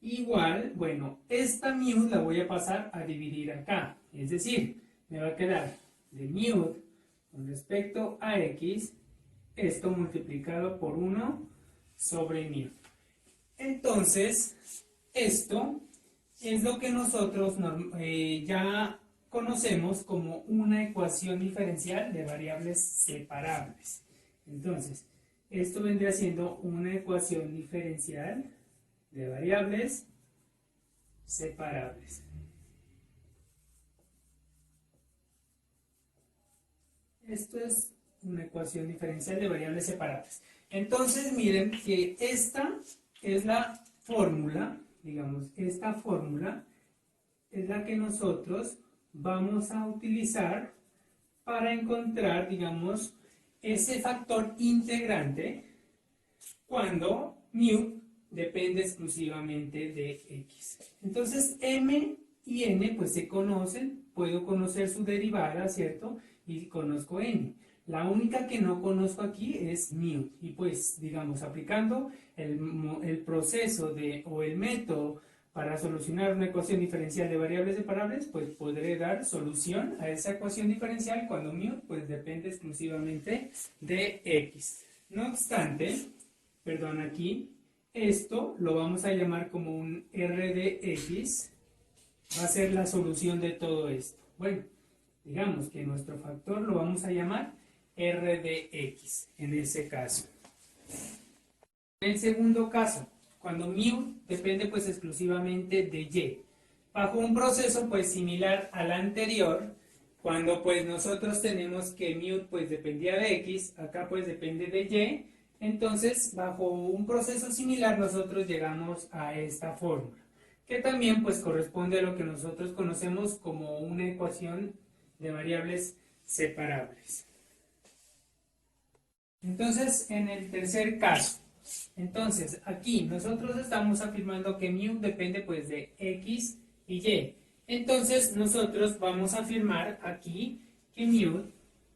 igual, bueno, esta mu la voy a pasar a dividir acá, es decir, me va a quedar de mu con respecto a x, esto multiplicado por 1 sobre mu. Entonces, esto es lo que nosotros ya conocemos como una ecuación diferencial de variables separables. Entonces, esto vendría siendo una ecuación diferencial de variables separables. Esto es una ecuación diferencial de variables separables. Entonces, miren que esta es la fórmula, digamos, esta fórmula es la que nosotros vamos a utilizar para encontrar, digamos, ese factor integrante cuando mu depende exclusivamente de x. Entonces, m y n pues se conocen, puedo conocer su derivada, ¿cierto? Y conozco n. La única que no conozco aquí es mu. Y pues, digamos, aplicando el proceso o el método para solucionar una ecuación diferencial de variables separables, pues podré dar solución a esa ecuación diferencial cuando mu pues depende exclusivamente de x. No obstante, perdón, aquí, esto lo vamos a llamar como un r de x, va a ser la solución de todo esto. Bueno, digamos que nuestro factor lo vamos a llamar r de x, en ese caso. En el segundo caso, cuando mu depende pues exclusivamente de y, bajo un proceso pues similar al anterior, cuando pues nosotros tenemos que mu pues dependía de x, acá pues depende de y, Entonces, bajo un proceso similar, nosotros llegamos a esta fórmula, que también pues corresponde a lo que nosotros conocemos como una ecuación de variables separables. Entonces, en el tercer caso, entonces aquí nosotros estamos afirmando que mu depende pues de x y y. Entonces, nosotros vamos a afirmar aquí que mu,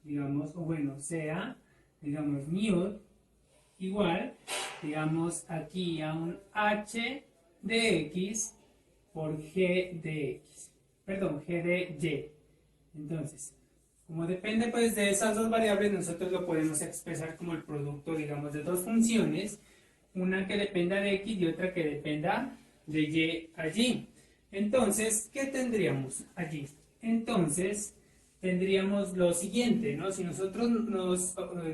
digamos, o bueno, sea, digamos, mu igual, digamos, aquí a un h de x por g de x, perdón, g de y. Entonces, como depende pues de esas dos variables, nosotros lo podemos expresar como el producto, digamos, de dos funciones, una que dependa de x y otra que dependa de y allí. Entonces, ¿qué tendríamos allí? Entonces, tendríamos lo siguiente, ¿no? Si nosotros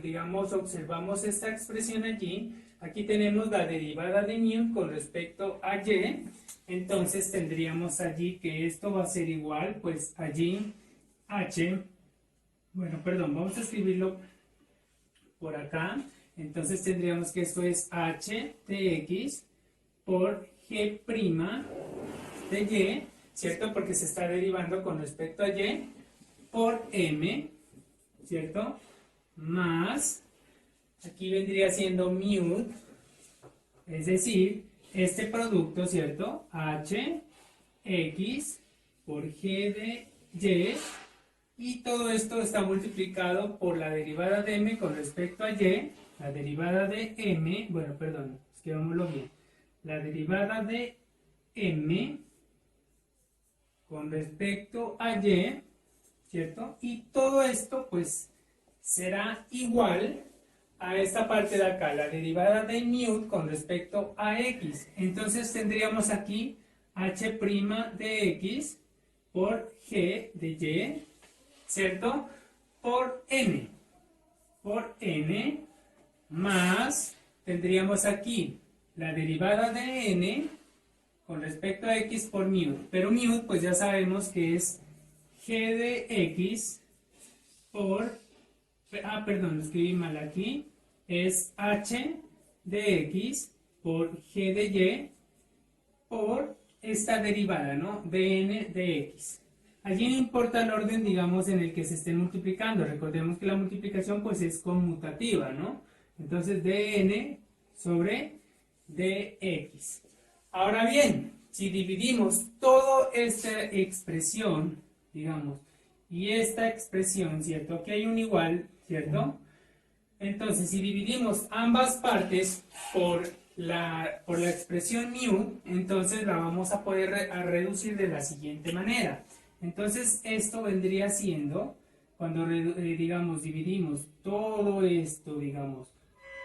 digamos, observamos esta expresión allí, aquí tenemos la derivada de mu con respecto a y, entonces tendríamos allí que esto va a ser igual, pues allí h, bueno, perdón, vamos a escribirlo por acá, entonces tendríamos que esto es h de x por g' de y, ¿cierto? Porque se está derivando con respecto a y, por m, ¿cierto? Más, aquí vendría siendo mu, es decir, este producto, ¿cierto? H, x, por g de y todo esto está multiplicado por la derivada de m con respecto a y, la derivada de m, bueno, perdón, escribámoslo bien, la derivada de m con respecto a y, ¿cierto? Y todo esto, pues, será igual a esta parte de acá, la derivada de mu con respecto a x. Entonces tendríamos aquí h' de x por g de y, ¿cierto? Por n más, tendríamos aquí la derivada de n con respecto a x por mu. Pero mu, pues ya sabemos que es g de x por, perdón, lo escribí mal aquí, es h de x por g de y por esta derivada, ¿no? dn de x. Allí no importa el orden, digamos, en el que se estén multiplicando. Recordemos que la multiplicación, pues, es conmutativa, ¿no? Entonces, dn sobre dx. Ahora bien, si dividimos toda esta expresión, digamos, y esta expresión, ¿cierto? Aquí hay un igual, ¿cierto? Entonces, si dividimos ambas partes por la expresión mu, entonces la vamos a poder reducir de la siguiente manera. Entonces, esto vendría siendo, cuando, digamos, dividimos todo esto, digamos,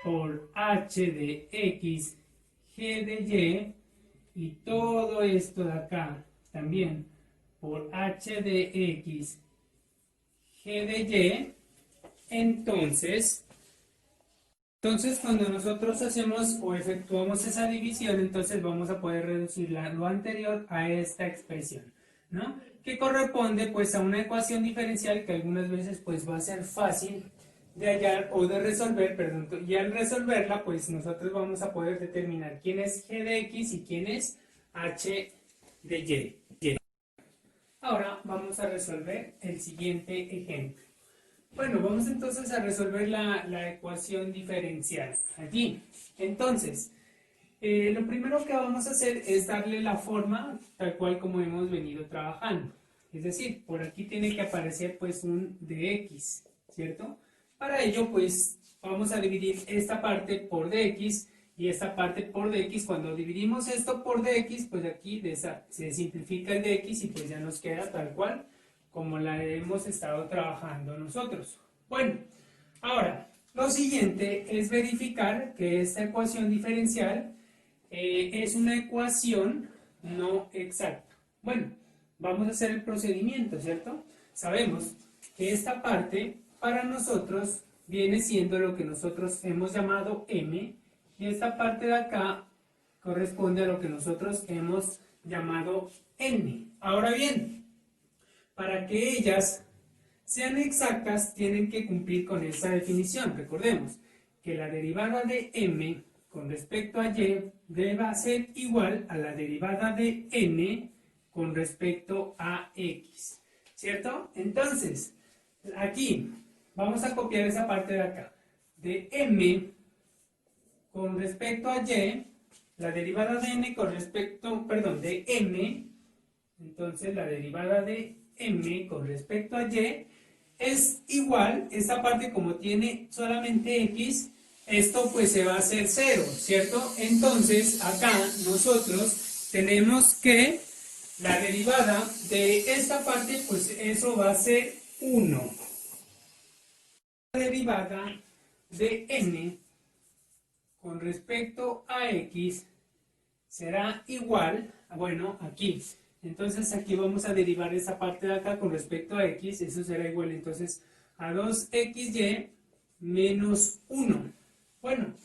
por h de x, g de y todo esto de acá también por h de x, g de y, entonces cuando nosotros hacemos o efectuamos esa división, entonces vamos a poder reducir lo anterior a esta expresión, ¿no? Que corresponde pues a una ecuación diferencial que algunas veces pues va a ser fácil de hallar o de resolver, perdón, y al resolverla pues nosotros vamos a poder determinar quién es g de x y quién es h de y. Ahora vamos a resolver el siguiente ejemplo. Bueno, vamos entonces a resolver la ecuación diferencial allí. Entonces, lo primero que vamos a hacer es darle la forma tal cual como hemos venido trabajando. Es decir, por aquí tiene que aparecer pues un dx, ¿cierto? Para ello pues vamos a dividir esta parte por dx y esta parte por dx. Cuando dividimos esto por dx, pues aquí se simplifica el dx y pues ya nos queda tal cual como la hemos estado trabajando nosotros. Bueno, ahora, lo siguiente es verificar que esta ecuación diferencial es una ecuación no exacta. Bueno, vamos a hacer el procedimiento, ¿cierto? Sabemos que esta parte para nosotros viene siendo lo que nosotros hemos llamado m, y esta parte de acá corresponde a lo que nosotros hemos llamado n. Ahora bien, para que ellas sean exactas, tienen que cumplir con esta definición. Recordemos que la derivada de m con respecto a y deba ser igual a la derivada de n con respecto a x, ¿cierto? Entonces, aquí vamos a copiar esa parte de acá. De m con respecto a y, la derivada de n con respecto, perdón, de m, entonces la derivada de m con respecto a y es igual, esta parte como tiene solamente x, esto pues se va a hacer 0, ¿cierto? Entonces acá nosotros tenemos que la derivada de esta parte, pues eso va a ser 1. La derivada de n con respecto a x será igual, bueno, aquí. Entonces aquí vamos a derivar esa parte de acá con respecto a x, eso será igual entonces a 2xy menos 1. Bueno,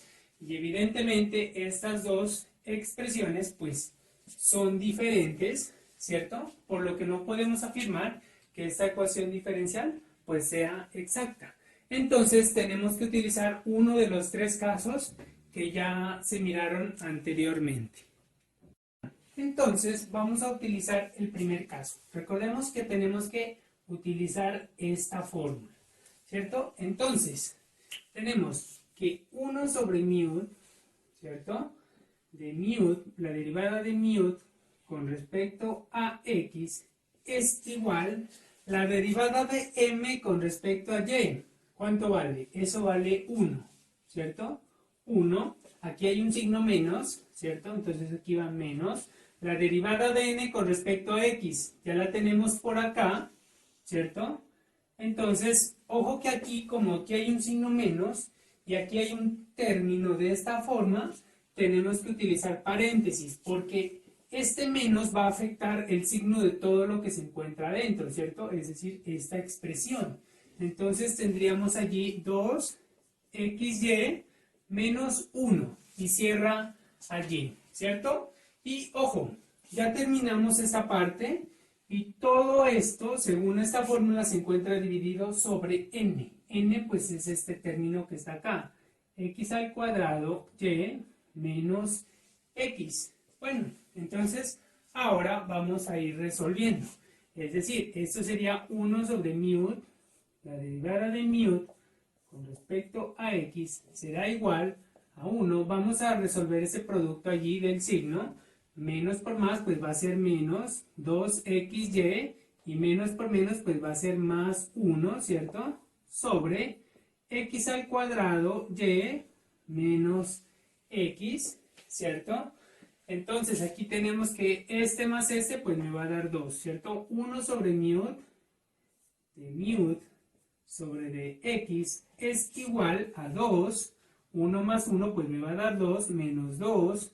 y evidentemente estas dos expresiones pues son diferentes, ¿cierto? Por lo que no podemos afirmar que esta ecuación diferencial pues sea exacta. Entonces tenemos que utilizar uno de los tres casos que ya se miraron anteriormente. Entonces vamos a utilizar el primer caso. Recordemos que tenemos que utilizar esta fórmula, ¿cierto? Entonces tenemos que 1 sobre mu, ¿cierto? De mu, la derivada de mu con respecto a x es igual la derivada de m con respecto a y. ¿Cuánto vale? Eso vale 1, ¿cierto? 1, aquí hay un signo menos, ¿cierto? Entonces aquí va menos. La derivada de n con respecto a x, ya la tenemos por acá, ¿cierto? Entonces, ojo que aquí, como aquí hay un signo menos, y aquí hay un término de esta forma, tenemos que utilizar paréntesis, porque este menos va a afectar el signo de todo lo que se encuentra adentro, ¿cierto? Es decir, esta expresión. Entonces tendríamos allí 2xy menos 1, y cierra allí, ¿cierto? Y ojo, ya terminamos esa parte, y todo esto, según esta fórmula, se encuentra dividido sobre n. N pues es este término que está acá. X al cuadrado y menos x. Bueno, entonces ahora vamos a ir resolviendo. Es decir, esto sería 1 sobre mu, la derivada de mu con respecto a x será igual a 1. Vamos a resolver ese producto allí del signo. Menos por más pues va a ser menos 2xy, y menos por menos pues va a ser más 1, ¿cierto? Sobre x al cuadrado y menos x, ¿cierto? Entonces aquí tenemos que este más este pues me va a dar 2, ¿cierto? 1 sobre mu de mu sobre de x es igual a 2. 1 más 1 pues me va a dar 2 menos 2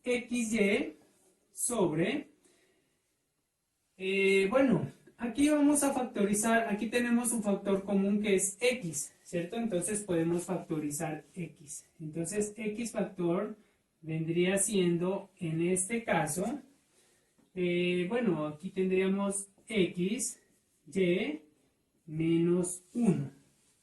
xy sobre, bueno, aquí vamos a factorizar, aquí tenemos un factor común que es x, ¿cierto? Entonces podemos factorizar x. Entonces x factor vendría siendo, en este caso, bueno, aquí tendríamos x, y, menos 1,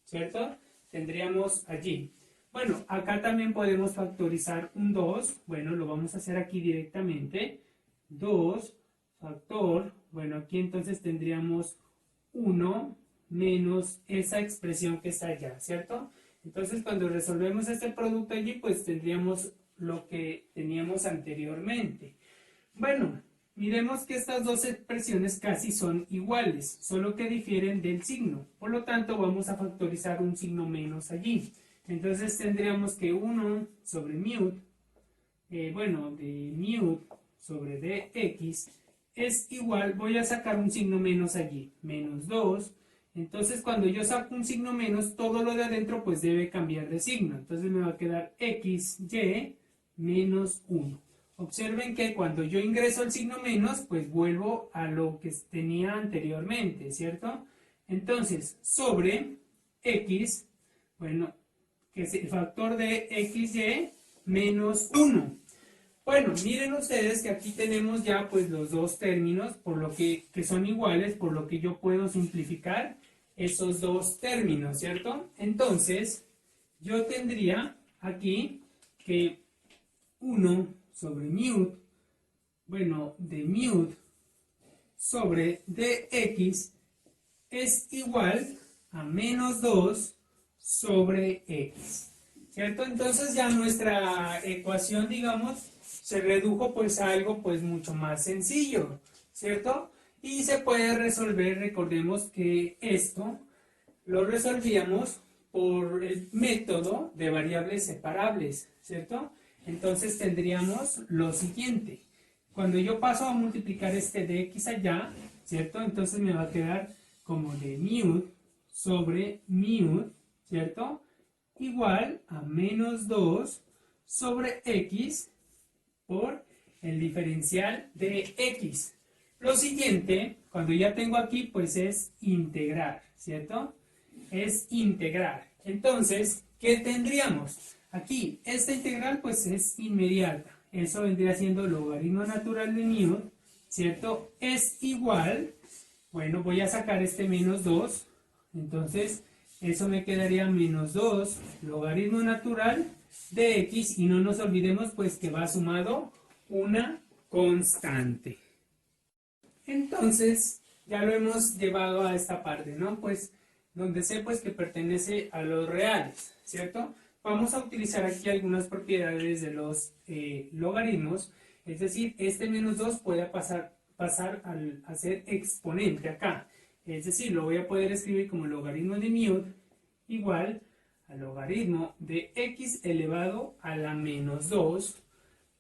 ¿cierto? Tendríamos allí. Bueno, acá también podemos factorizar un 2. Bueno, lo vamos a hacer aquí directamente. 2 factor. Bueno, aquí entonces tendríamos 1 menos esa expresión que está allá, ¿cierto? Entonces, cuando resolvemos este producto allí, pues tendríamos lo que teníamos anteriormente. Bueno, miremos que estas dos expresiones casi son iguales, solo que difieren del signo. Por lo tanto, vamos a factorizar un signo menos allí. Entonces tendríamos que 1 sobre mu, bueno, de mu sobre dx es igual, voy a sacar un signo menos allí, menos 2. Entonces cuando yo saco un signo menos, todo lo de adentro pues debe cambiar de signo. Entonces me va a quedar xy menos 1. Observen que cuando yo ingreso el signo menos, pues vuelvo a lo que tenía anteriormente, ¿cierto? Entonces, sobre x, bueno, que es el factor de xy menos 1. Bueno, miren ustedes que aquí tenemos ya pues los dos términos por lo que son iguales, por lo que yo puedo simplificar esos dos términos, ¿cierto? Entonces, yo tendría aquí que 1 sobre μ, bueno, de μ sobre dx es igual a menos 2 sobre x, ¿cierto? Entonces ya nuestra ecuación, digamos, se redujo pues a algo pues mucho más sencillo, ¿cierto? Y se puede resolver, recordemos que esto lo resolvíamos por el método de variables separables, ¿cierto? Entonces tendríamos lo siguiente. Cuando yo paso a multiplicar este de x allá, ¿cierto? Entonces me va a quedar como de μ sobre μ, ¿cierto? Igual a menos 2 sobre x por el diferencial de x. Lo siguiente, cuando ya tengo aquí, pues es integrar, ¿cierto? Es integrar. Entonces, ¿qué tendríamos? Aquí, esta integral pues es inmediata. Eso vendría siendo logaritmo natural de μ, ¿cierto? Es igual, bueno, voy a sacar este menos 2, entonces eso me quedaría menos 2 logaritmo natural de x, y no nos olvidemos pues que va sumado una constante. Entonces, ya lo hemos llevado a esta parte, ¿no? Pues donde sé pues que pertenece a los reales, ¿cierto? Vamos a utilizar aquí algunas propiedades de los logaritmos, es decir, este menos 2 puede pasar a ser exponente acá, es decir, lo voy a poder escribir como logaritmo de μ igual al logaritmo de x elevado a la menos 2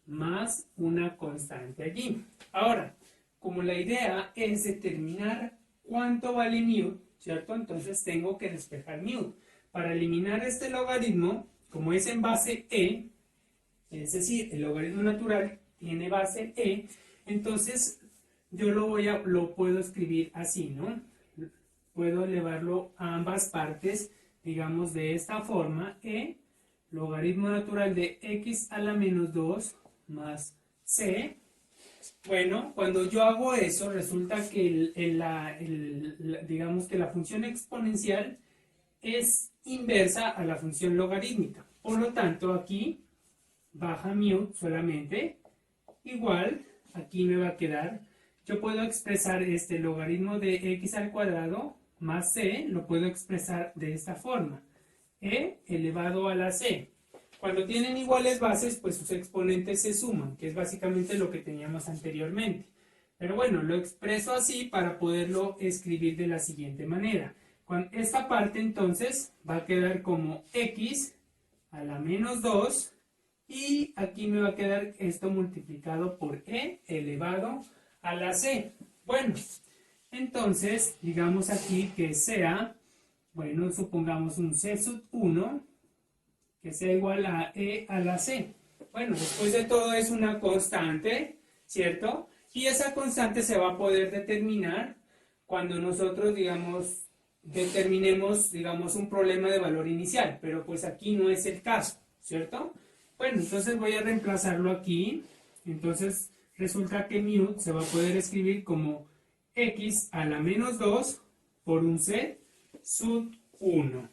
más una constante allí. Ahora, como la idea es determinar cuánto vale μ, ¿cierto? Entonces tengo que despejar μ. Para eliminar este logaritmo, como es en base e, es decir, el logaritmo natural tiene base e, entonces yo lo puedo escribir así, ¿no? Puedo elevarlo a ambas partes, digamos de esta forma, e logaritmo natural de x a la menos 2 más c. Bueno, cuando yo hago eso, resulta que digamos que la función exponencial es inversa a la función logarítmica. Por lo tanto, aquí baja μ solamente, igual, aquí me va a quedar, yo puedo expresar este logaritmo de x al cuadrado más c, lo puedo expresar de esta forma, e elevado a la c. Cuando tienen iguales bases, pues sus exponentes se suman, que es básicamente lo que teníamos anteriormente. Pero bueno, lo expreso así para poderlo escribir de la siguiente manera. Esta parte entonces va a quedar como x a la menos 2 y aquí me va a quedar esto multiplicado por e elevado a la c. Bueno, entonces digamos aquí que sea, bueno, supongamos un c sub 1 que sea igual a e a la c. Bueno, después de todo es una constante, ¿cierto? Y esa constante se va a poder determinar cuando nosotros, digamos, determinemos, digamos, un problema de valor inicial, pero pues aquí no es el caso, ¿cierto? Bueno, entonces voy a reemplazarlo aquí, entonces resulta que μ se va a poder escribir como x a la menos 2 por un c sub 1.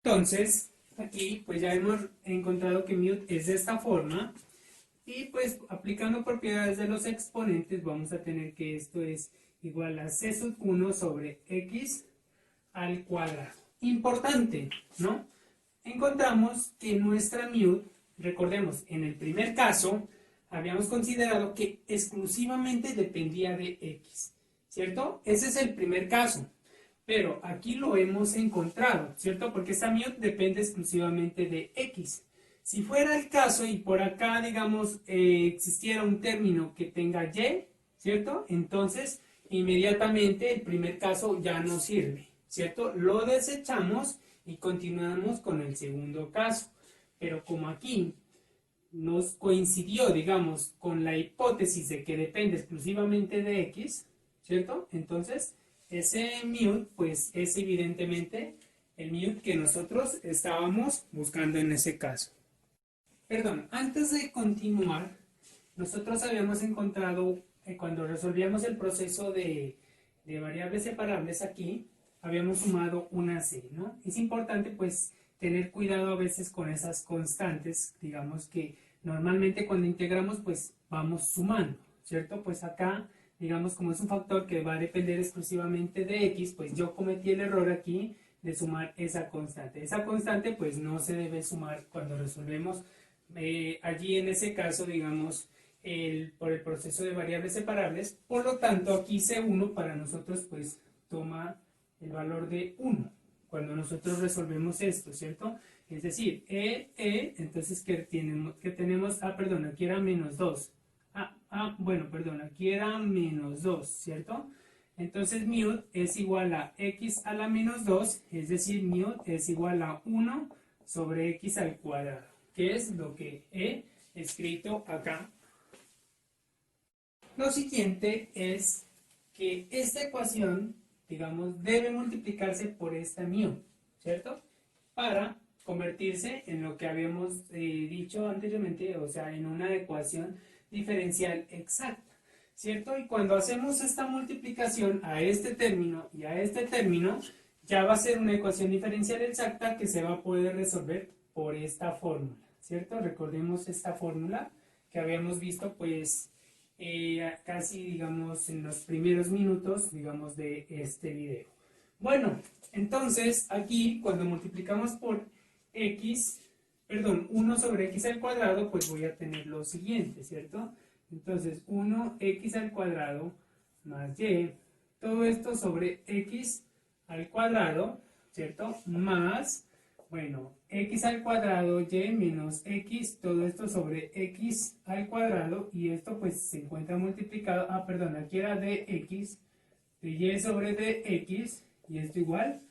Entonces, aquí pues ya hemos encontrado que μ es de esta forma, y pues aplicando propiedades de los exponentes vamos a tener que esto es igual a c sub 1 sobre x al cuadrado. Importante, ¿no? Encontramos que nuestra μ, recordemos, en el primer caso habíamos considerado que exclusivamente dependía de x, ¿cierto? Ese es el primer caso. Pero aquí lo hemos encontrado, ¿cierto? Porque esta μ depende exclusivamente de x. Si fuera el caso y por acá, digamos, existiera un término que tenga y, ¿cierto? Entonces, inmediatamente el primer caso ya no sirve, ¿cierto? Lo desechamos y continuamos con el segundo caso. Pero como aquí nos coincidió, digamos, con la hipótesis de que depende exclusivamente de x, ¿cierto? Entonces, ese μ, pues es evidentemente el μ que nosotros estábamos buscando en ese caso. Perdón, antes de continuar, nosotros habíamos encontrado, cuando resolvíamos el proceso de variables separables aquí, habíamos sumado una c, ¿no? Es importante pues tener cuidado a veces con esas constantes, digamos que normalmente cuando integramos pues vamos sumando, ¿cierto? Pues acá, digamos como es un factor que va a depender exclusivamente de x, pues yo cometí el error aquí de sumar esa constante. Esa constante pues no se debe sumar cuando resolvemos allí en ese caso, digamos, por el proceso de variables separables. Por lo tanto, aquí C1 para nosotros pues toma el valor de 1 cuando nosotros resolvemos esto, ¿cierto? Es decir, entonces, ¿qué tenemos? Perdón, aquí era menos 2. Bueno, perdón, aquí era menos 2, ¿cierto? Entonces, μ es igual a x a la menos 2, es decir, μ es igual a 1 sobre x al cuadrado, que es lo que he escrito acá. Lo siguiente es que esta ecuación, digamos, debe multiplicarse por esta μ, ¿cierto? Para convertirse en lo que habíamos dicho anteriormente, o sea, en una ecuación diferencial exacta, ¿cierto? Y cuando hacemos esta multiplicación a este término y a este término, ya va a ser una ecuación diferencial exacta que se va a poder resolver por esta fórmula, ¿cierto? Recordemos esta fórmula que habíamos visto, pues, casi, digamos, en los primeros minutos, digamos, de este video. Bueno, entonces, aquí, cuando multiplicamos por x, perdón, 1 sobre x al cuadrado, pues voy a tener lo siguiente, ¿cierto? Entonces, 1x al cuadrado más y, todo esto sobre x al cuadrado, ¿cierto? Más, bueno, x al cuadrado y menos x, todo esto sobre x al cuadrado, y esto pues se encuentra multiplicado, perdón, aquí era dx, de y sobre dx, y esto igual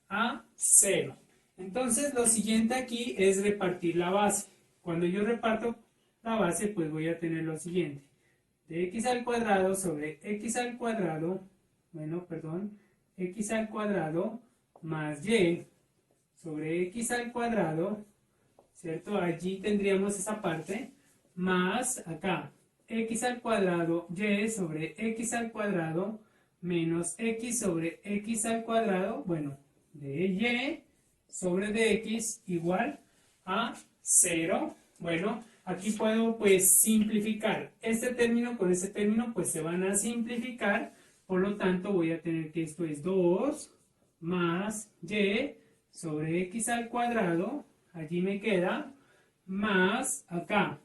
a 0. Entonces lo siguiente aquí es repartir la base. Cuando yo reparto la base, pues voy a tener lo siguiente. De x al cuadrado sobre x al cuadrado, bueno, perdón, x al cuadrado más y sobre x al cuadrado, ¿cierto? Allí tendríamos esa parte, más acá, x al cuadrado y sobre x al cuadrado menos x sobre x al cuadrado, bueno, de y sobre dx igual a 0. Bueno, aquí puedo pues simplificar. Este término con este término pues se van a simplificar, por lo tanto voy a tener que esto es 2 más y sobre x al cuadrado, allí me queda, más acá,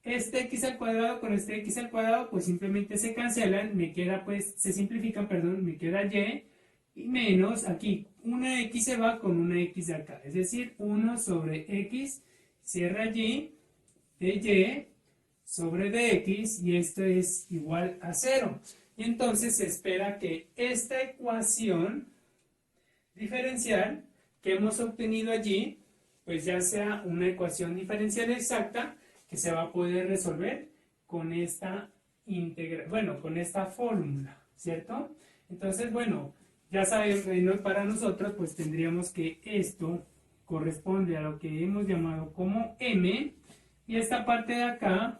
este x al cuadrado con este x al cuadrado, pues simplemente se cancelan, me queda pues, se simplifican, perdón, me queda y menos, aquí, una x se va con una x de acá, es decir, 1 sobre x, cierra allí, de y sobre dx, y esto es igual a 0. Y entonces se espera que esta ecuación diferencial que hemos obtenido allí, pues ya sea una ecuación diferencial exacta que se va a poder resolver con esta con esta fórmula, ¿cierto? Entonces, bueno, ya saben, para nosotros pues tendríamos que esto corresponde a lo que hemos llamado como m, y esta parte de acá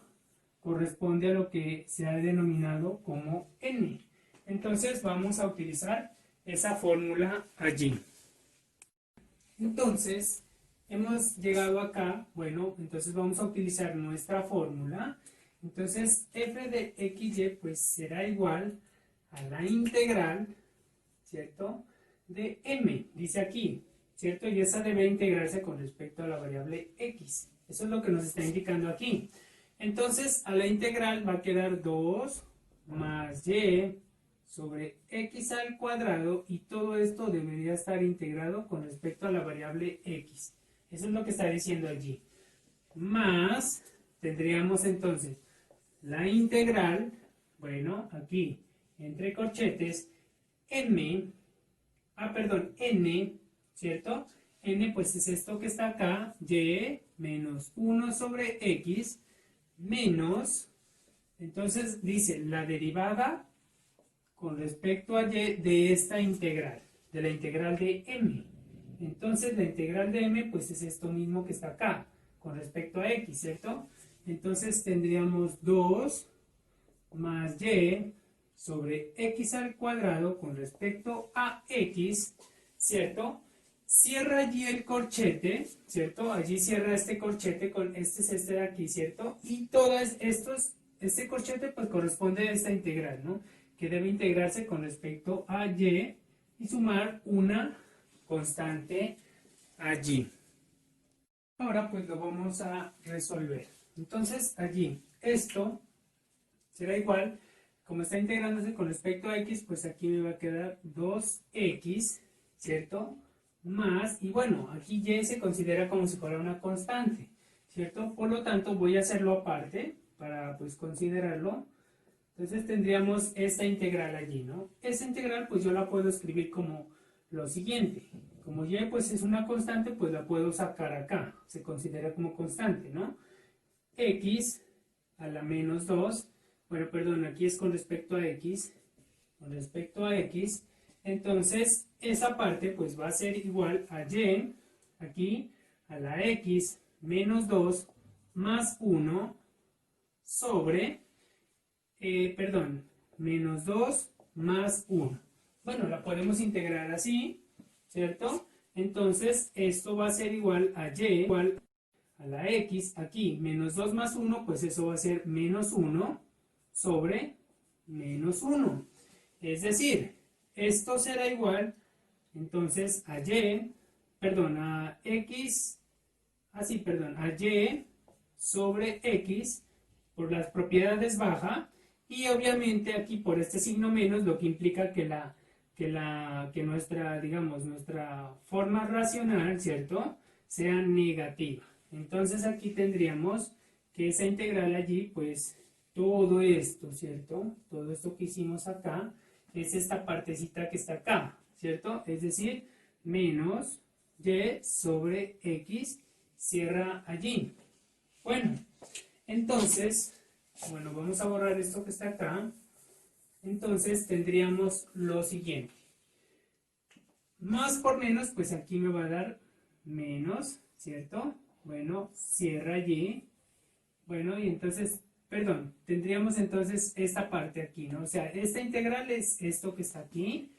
corresponde a lo que se ha denominado como n. Entonces vamos a utilizar esa fórmula allí. Entonces, hemos llegado acá, bueno, entonces vamos a utilizar nuestra fórmula. Entonces, f de xy pues será igual a la integral, ¿cierto? De m, dice aquí, ¿cierto? Y esa debe integrarse con respecto a la variable x. Eso es lo que nos está indicando aquí. Entonces, a la integral va a quedar 2 más y sobre x al cuadrado, y todo esto debería estar integrado con respecto a la variable x. Eso es lo que está diciendo allí. Más, tendríamos entonces la integral, bueno, aquí, entre corchetes, n, ¿cierto? N pues es esto que está acá, y menos 1 sobre x, menos, entonces dice la derivada con respecto a y de esta integral, de la integral de m. Entonces la integral de m pues es esto mismo que está acá, con respecto a x, ¿cierto? Entonces tendríamos 2 más y sobre x al cuadrado con respecto a x ¿cierto? Cierra allí el corchete, ¿cierto? Allí cierra este corchete con este es este de aquí, ¿cierto? Y todos estos, este corchete pues corresponde a esta integral, ¿no? Que debe integrarse con respecto a y sumar una constante allí. Ahora pues lo vamos a resolver. Entonces allí, esto será igual, como está integrándose con respecto a x, pues aquí me va a quedar 2x, ¿cierto? Más, y bueno, aquí y se considera como si fuera una constante, ¿cierto? Por lo tanto, voy a hacerlo aparte, para pues considerarlo. Entonces tendríamos esta integral allí, ¿no? Esta integral pues yo la puedo escribir como lo siguiente. Como y pues es una constante, pues la puedo sacar acá. Se considera como constante, ¿no? X a la menos 2. Bueno, perdón, aquí es con respecto a x. Con respecto a x. Entonces, esa parte pues va a ser igual a y, aquí, a la x menos 2 más 1 sobre, perdón, menos 2 más 1. Bueno, la podemos integrar así, ¿cierto? Entonces, esto va a ser igual a y, igual a la x, aquí, menos 2 más 1, pues eso va a ser menos 1 sobre menos 1. Es decir, esto será igual, entonces, a y, perdón, a x, así, perdón, a y sobre x, por las propiedades baja, y obviamente aquí por este signo menos, lo que implica que nuestra, digamos, nuestra forma racional, ¿cierto?, sea negativa. Entonces aquí tendríamos que esa integral allí, pues, todo esto, ¿cierto?, todo esto que hicimos acá, es esta partecita que está acá, ¿cierto?, es decir, menos y sobre x, cierra allí. Bueno, entonces, bueno, vamos a borrar esto que está acá. Entonces tendríamos lo siguiente. Más por menos, pues aquí me va a dar menos, ¿cierto? Bueno, cierra allí. Bueno, y entonces, perdón, tendríamos entonces esta parte aquí, ¿no? O sea, esta integral es esto que está aquí,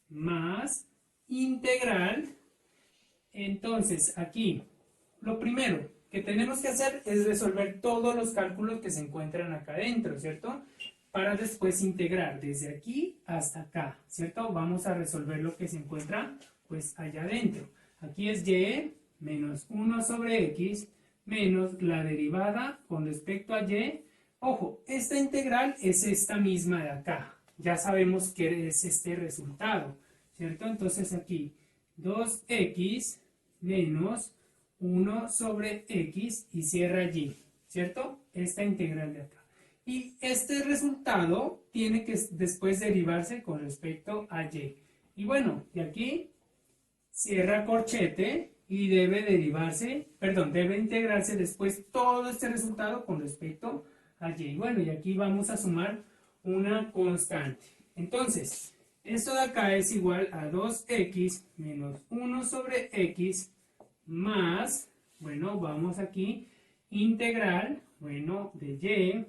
más integral. Entonces, aquí, lo primero que tenemos que hacer es resolver todos los cálculos que se encuentran acá adentro, ¿cierto? Para después integrar desde aquí hasta acá, ¿cierto? Vamos a resolver lo que se encuentra, pues, allá adentro. Aquí es y menos 1 sobre x menos la derivada con respecto a y. Ojo, esta integral es esta misma de acá. Ya sabemos que es este resultado, ¿cierto? Entonces aquí 2x menos 1 sobre x y cierra allí, ¿cierto? Esta integral de acá. Y este resultado tiene que después derivarse con respecto a y. Y bueno, de aquí cierra corchete y debe derivarse, perdón, debe integrarse después todo este resultado con respecto a y. Bueno, y aquí vamos a sumar una constante. Entonces, esto de acá es igual a 2x menos 1 sobre x más, bueno, vamos aquí, integral, bueno, de y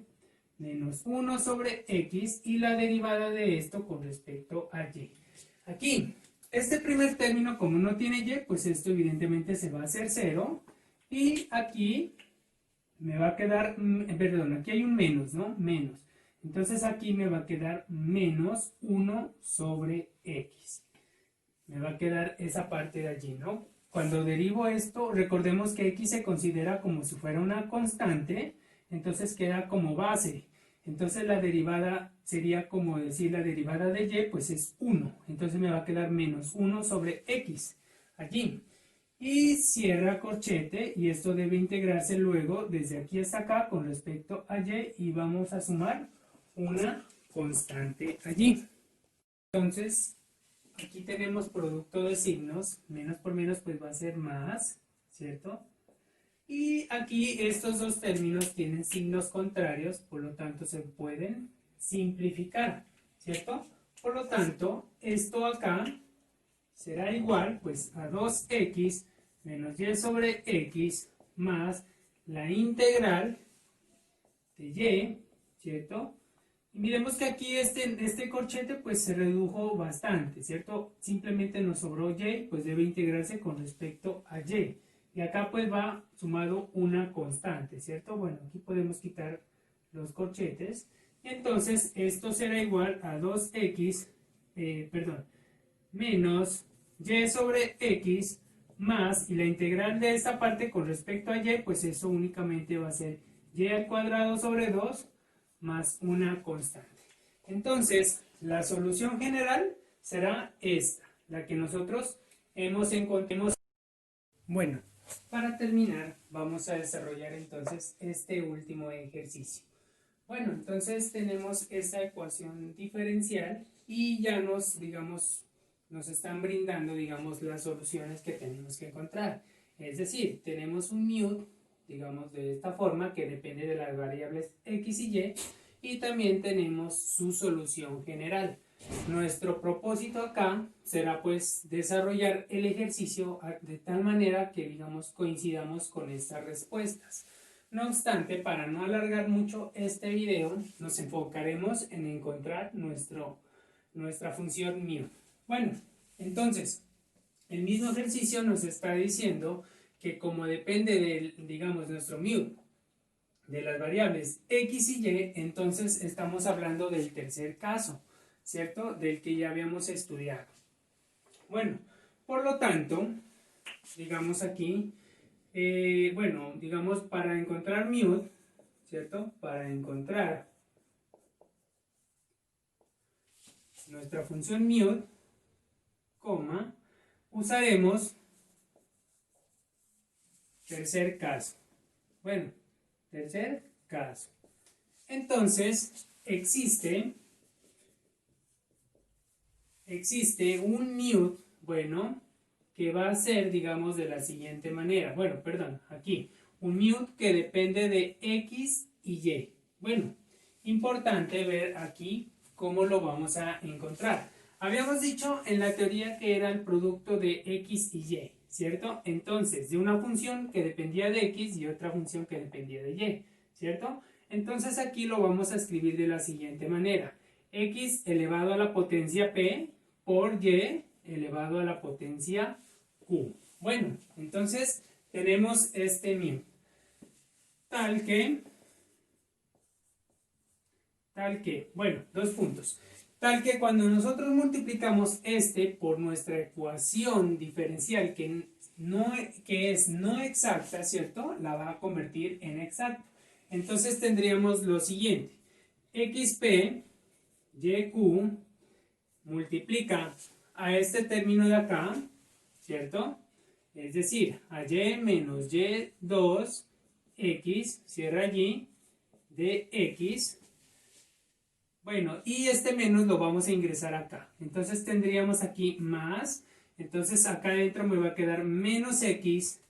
menos 1 sobre x y la derivada de esto con respecto a y. Aquí, este primer término, como no tiene y, pues esto evidentemente se va a hacer 0. Y aquí me va a quedar, perdón, aquí hay un menos, ¿no? Menos. Entonces aquí me va a quedar menos 1 sobre x. Me va a quedar esa parte de allí, ¿no? Cuando derivo esto, recordemos que x se considera como si fuera una constante, entonces queda como base. Entonces la derivada sería como decir la derivada de y, pues es 1. Entonces me va a quedar menos 1 sobre x allí. Y cierra corchete, y esto debe integrarse luego desde aquí hasta acá con respecto a y vamos a sumar una constante allí. Entonces, aquí tenemos producto de signos, menos por menos pues va a ser más, ¿cierto? Y aquí estos dos términos tienen signos contrarios, por lo tanto se pueden simplificar, ¿cierto? Por lo tanto, esto acá será igual pues a 2x menos y sobre x más la integral de y, ¿cierto? Y miremos que aquí este corchete pues se redujo bastante, ¿cierto? Simplemente nos sobró y, pues debe integrarse con respecto a y. Y acá pues va sumado una constante, ¿cierto? Bueno, aquí podemos quitar los corchetes. Entonces esto será igual a 2x, perdón, menos y sobre x más, y la integral de esta parte con respecto a y, pues eso únicamente va a ser y al cuadrado sobre 2 más una constante. Entonces, la solución general será esta, la que nosotros hemos encontrado. Bueno, para terminar, vamos a desarrollar entonces este último ejercicio. Bueno, entonces tenemos esta ecuación diferencial y ya nos están brindando, digamos, las soluciones que tenemos que encontrar. Es decir, tenemos un mu, digamos, de esta forma, que depende de las variables x y también tenemos su solución general. Nuestro propósito acá será pues desarrollar el ejercicio de tal manera que, digamos, coincidamos con estas respuestas. No obstante, para no alargar mucho este video, nos enfocaremos en encontrar nuestra función mu. Bueno, entonces, el mismo ejercicio nos está diciendo que como depende del, digamos, nuestro mu, de las variables x y y, entonces estamos hablando del tercer caso, ¿cierto? Del que ya habíamos estudiado. Bueno, por lo tanto, digamos aquí, bueno, digamos para encontrar mu, ¿cierto? Para encontrar nuestra función mu, coma, usaremos tercer caso. Bueno, tercer caso. Entonces, existe un mu, bueno, que va a ser, digamos, de la siguiente manera. Bueno, perdón, aquí, un mu que depende de x y y. Bueno, importante ver aquí cómo lo vamos a encontrar. Habíamos dicho en la teoría que era el producto de x y y, ¿cierto? Entonces, de una función que dependía de x y otra función que dependía de y, ¿cierto? Entonces aquí lo vamos a escribir de la siguiente manera. X elevado a la potencia p por y elevado a la potencia q. Bueno, entonces tenemos este mu. Tal que, bueno, dos puntos. Tal que cuando nosotros multiplicamos este por nuestra ecuación diferencial que es no exacta, ¿cierto? La va a convertir en exacta. Entonces tendríamos lo siguiente. xp, yq, multiplica a este término de acá, ¿cierto? Es decir, a y menos y2, x, cierra allí, de x. Bueno, y este menos lo vamos a ingresar acá. Entonces tendríamos aquí más. Entonces acá adentro me va a quedar menos x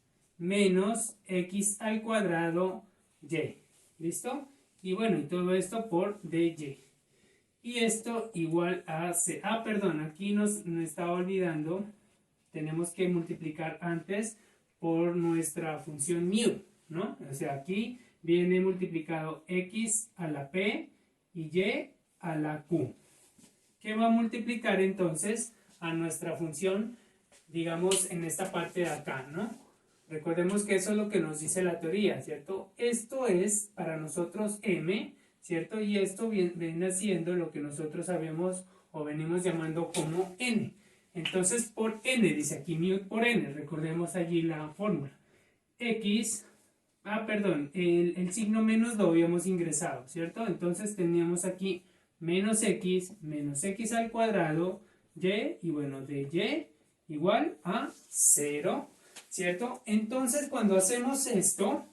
al cuadrado y. ¿Listo? Y bueno, y todo esto por dy. Y esto igual a c. Ah, perdón, aquí nos estaba olvidando. Tenemos que multiplicar antes por nuestra función mu, ¿no? O sea, aquí viene multiplicado x a la p y y a la q. ¿Qué va a multiplicar entonces a nuestra función, digamos, en esta parte de acá, ¿no? Recordemos que eso es lo que nos dice la teoría, ¿cierto? Esto es para nosotros m, ¿cierto? Y esto viene siendo lo que nosotros sabemos o venimos llamando como n. Entonces, por n, dice aquí mu por n, recordemos allí la fórmula. X, perdón, el signo menos lo habíamos ingresado, ¿cierto? Entonces teníamos aquí menos x al cuadrado y bueno, de y igual a 0, ¿cierto? Entonces cuando hacemos esto,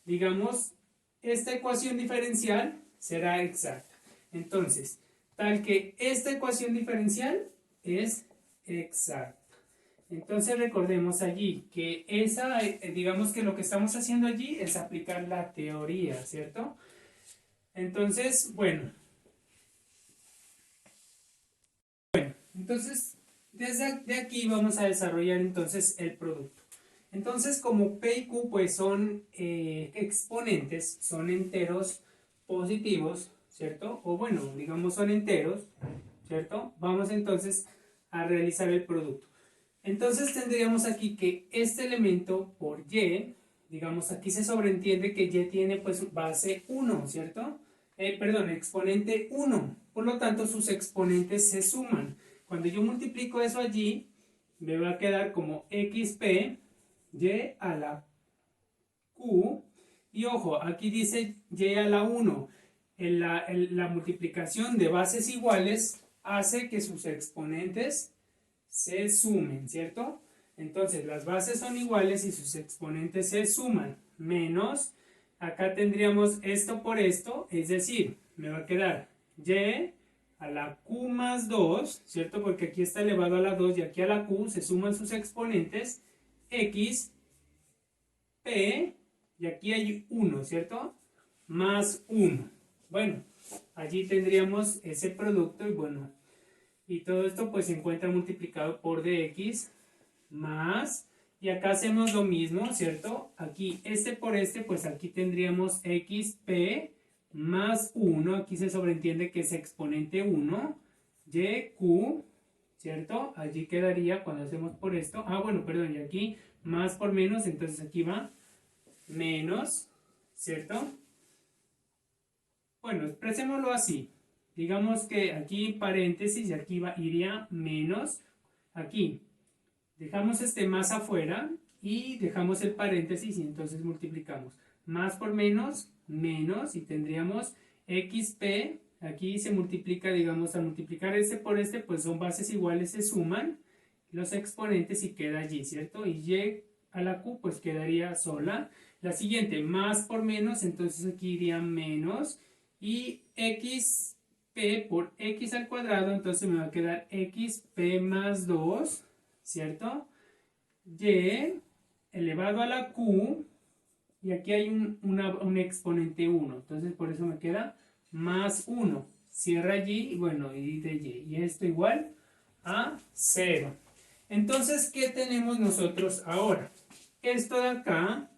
digamos, esta ecuación diferencial será exacta. Entonces, tal que esta ecuación diferencial es exacta. Entonces recordemos allí que esa, digamos que lo que estamos haciendo allí es aplicar la teoría, ¿cierto? Entonces, bueno. Entonces, desde aquí vamos a desarrollar entonces el producto. Entonces, como P y Q pues son exponentes, son enteros positivos, ¿cierto? O bueno, digamos son enteros, ¿cierto? Vamos entonces a realizar el producto. Entonces tendríamos aquí que este elemento por y, digamos aquí se sobreentiende que y tiene pues base 1, ¿cierto? Perdón, exponente 1. Por lo tanto sus exponentes se suman. Cuando yo multiplico eso allí, me va a quedar como xp y a la q. Y ojo, aquí dice y a la 1. La multiplicación de bases iguales hace que sus exponentes se sumen, ¿cierto? Entonces las bases son iguales y sus exponentes se suman, menos, acá tendríamos esto por esto, es decir, me va a quedar y a la q más 2, ¿cierto? Porque aquí está elevado a la 2 y aquí a la q se suman sus exponentes, x, p, y aquí hay 1, ¿cierto? Más 1. Bueno, allí tendríamos ese producto y bueno, y todo esto pues se encuentra multiplicado por dx más, y acá hacemos lo mismo, ¿cierto? Aquí este por este, pues aquí tendríamos xp más 1, aquí se sobreentiende que es exponente 1, yq, ¿cierto? Allí quedaría cuando hacemos por esto, bueno, perdón, y aquí más por menos, entonces aquí va menos, ¿cierto? Bueno, expresémoslo así. Digamos que aquí paréntesis y aquí iría menos. Aquí dejamos este más afuera y dejamos el paréntesis y entonces multiplicamos. Más por menos, menos y tendríamos xp. Aquí se multiplica, digamos, al multiplicar este por este, pues son bases iguales, se suman los exponentes y queda allí, ¿cierto? Y y a la q pues quedaría sola. La siguiente, más por menos, entonces aquí iría menos. Y xp por x al cuadrado, entonces me va a quedar xp más 2, ¿cierto? Y elevado a la q, y aquí hay un exponente 1, entonces por eso me queda más 1. Cierra allí, y bueno, y de y esto igual a 0. Entonces, ¿qué tenemos nosotros ahora? Esto de acá,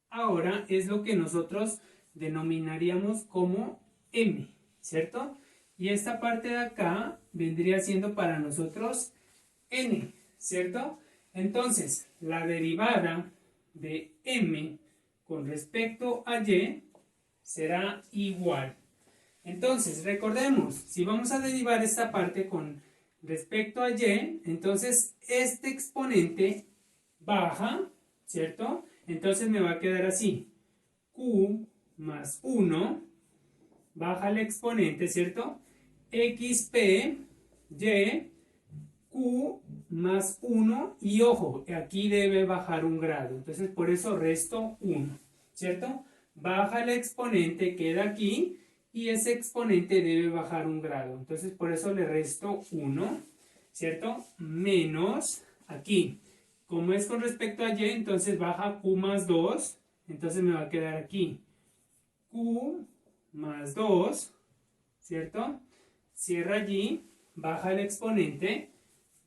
ahora es lo que nosotros denominaríamos como m, ¿cierto? Y esta parte de acá vendría siendo para nosotros n, ¿cierto? Entonces, la derivada de m con respecto a y será igual. Entonces, recordemos, si vamos a derivar esta parte con respecto a y, entonces este exponente baja, ¿cierto? Entonces me va a quedar así, q más 1, baja el exponente, ¿cierto? xp, y, q más 1, y ojo, aquí debe bajar un grado, entonces por eso resto 1, ¿cierto? Baja el exponente, queda aquí, y ese exponente debe bajar un grado, entonces por eso le resto 1, ¿cierto? Menos, aquí, como es con respecto a y, entonces baja q más 2, entonces me va a quedar aquí, q más 2, ¿cierto? Cierra allí, baja el exponente,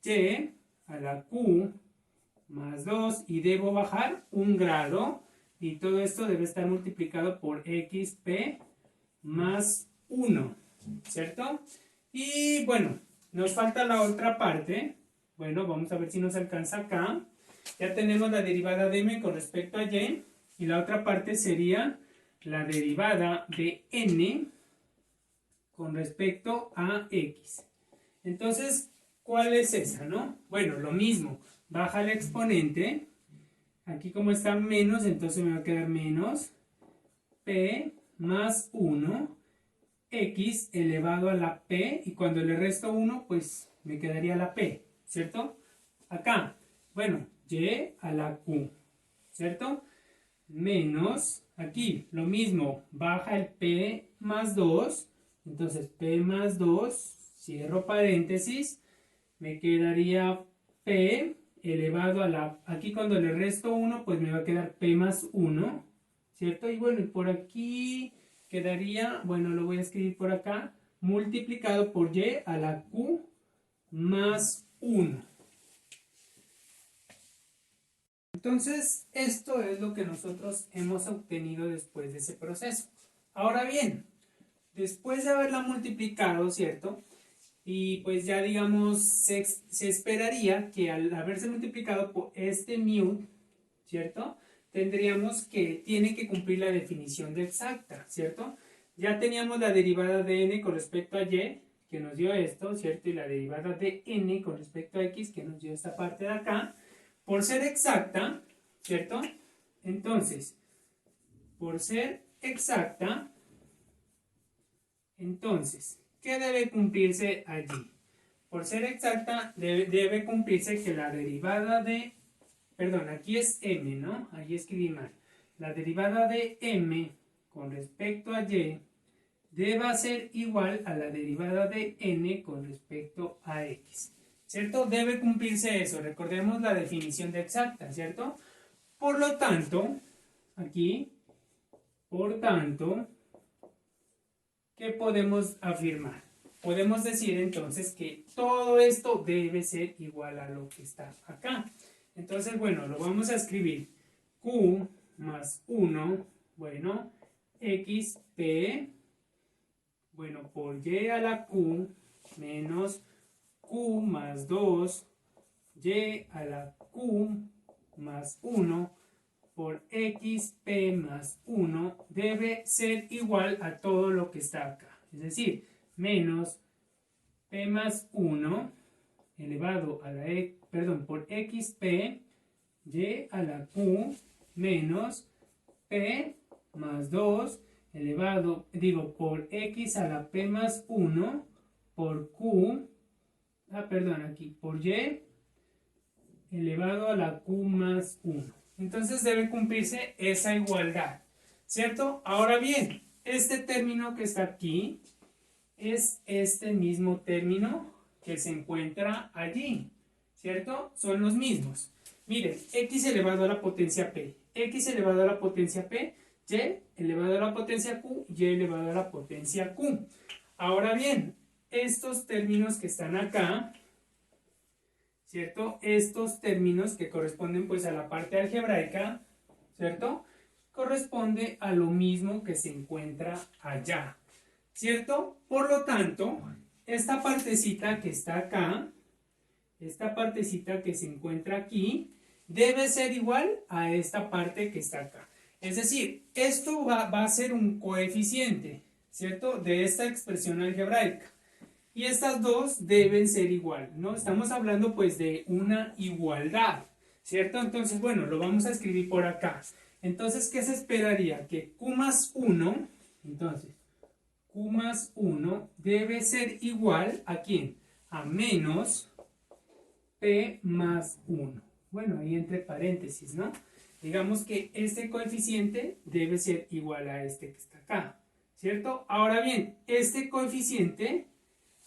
y a la q más 2 y debo bajar un grado y todo esto debe estar multiplicado por xp más 1, ¿cierto? Y bueno, nos falta la otra parte. Bueno, vamos a ver si nos alcanza acá. Ya tenemos la derivada de m con respecto a y y la otra parte sería la derivada de n con respecto a x. Entonces, ¿cuál es esa, no? Bueno, lo mismo, baja el exponente, aquí como está menos, entonces me va a quedar menos p más 1, x elevado a la p, y cuando le resto 1, pues me quedaría la p, ¿cierto? Acá, bueno, y a la q, ¿cierto? Menos, aquí, lo mismo, baja el p más 2, entonces p más 2, cierro paréntesis, me quedaría p elevado a la, aquí cuando le resto 1, pues me va a quedar p más 1, ¿cierto? Y bueno, y por aquí quedaría, bueno, lo voy a escribir por acá, multiplicado por y a la q más 1. Entonces, esto es lo que nosotros hemos obtenido después de ese proceso. Ahora bien, después de haberla multiplicado, ¿cierto? Y pues ya digamos, se esperaría que al haberse multiplicado por este mu, ¿cierto? Tendríamos que, tiene que cumplir la definición de exacta, ¿cierto? Ya teníamos la derivada de n con respecto a y, que nos dio esto, ¿cierto? Y la derivada de n con respecto a x, que nos dio esta parte de acá. Por ser exacta, ¿cierto? Entonces, por ser exacta, entonces, ¿qué debe cumplirse allí? Por ser exacta, debe cumplirse que la derivada de, perdón, aquí es m, ¿no? Ahí escribí mal. La derivada de m con respecto a y deba ser igual a la derivada de n con respecto a x, ¿cierto? Debe cumplirse eso. Recordemos la definición de exacta, ¿cierto? Por lo tanto, aquí, por tanto, ¿qué podemos afirmar? Podemos decir entonces que todo esto debe ser igual a lo que está acá. Entonces, bueno, lo vamos a escribir. Q más 1, bueno, xp, bueno, por y a la q menos q más 2, y a la q más 1 por xp más 1 debe ser igual a todo lo que está acá. Es decir, menos p más 1 elevado a la por xp y a la q menos p más 2 elevado, por x a la p más 1 por q, aquí, por y elevado a la q más 1. Entonces debe cumplirse esa igualdad, ¿cierto? Ahora bien, este término que está aquí es este mismo término que se encuentra allí, ¿cierto? Son los mismos. Miren, x elevado a la potencia p, x elevado a la potencia p, y elevado a la potencia q, y elevado a la potencia q. Ahora bien, estos términos que están acá, ¿cierto? Estos términos que corresponden pues a la parte algebraica, ¿cierto? Corresponde a lo mismo que se encuentra allá, ¿cierto? Por lo tanto, esta partecita que está acá, esta partecita que se encuentra aquí, debe ser igual a esta parte que está acá. Es decir, esto va a ser un coeficiente, ¿cierto? De esta expresión algebraica. Y estas dos deben ser igual, ¿no? Estamos hablando pues de una igualdad, ¿cierto? Entonces, bueno, lo vamos a escribir por acá. Entonces, ¿qué se esperaría? Que q más 1, entonces, q más 1 debe ser igual a ¿quién? A menos p más 1. Bueno, ahí entre paréntesis, ¿no? Digamos que este coeficiente debe ser igual a este que está acá, ¿cierto? Ahora bien, este coeficiente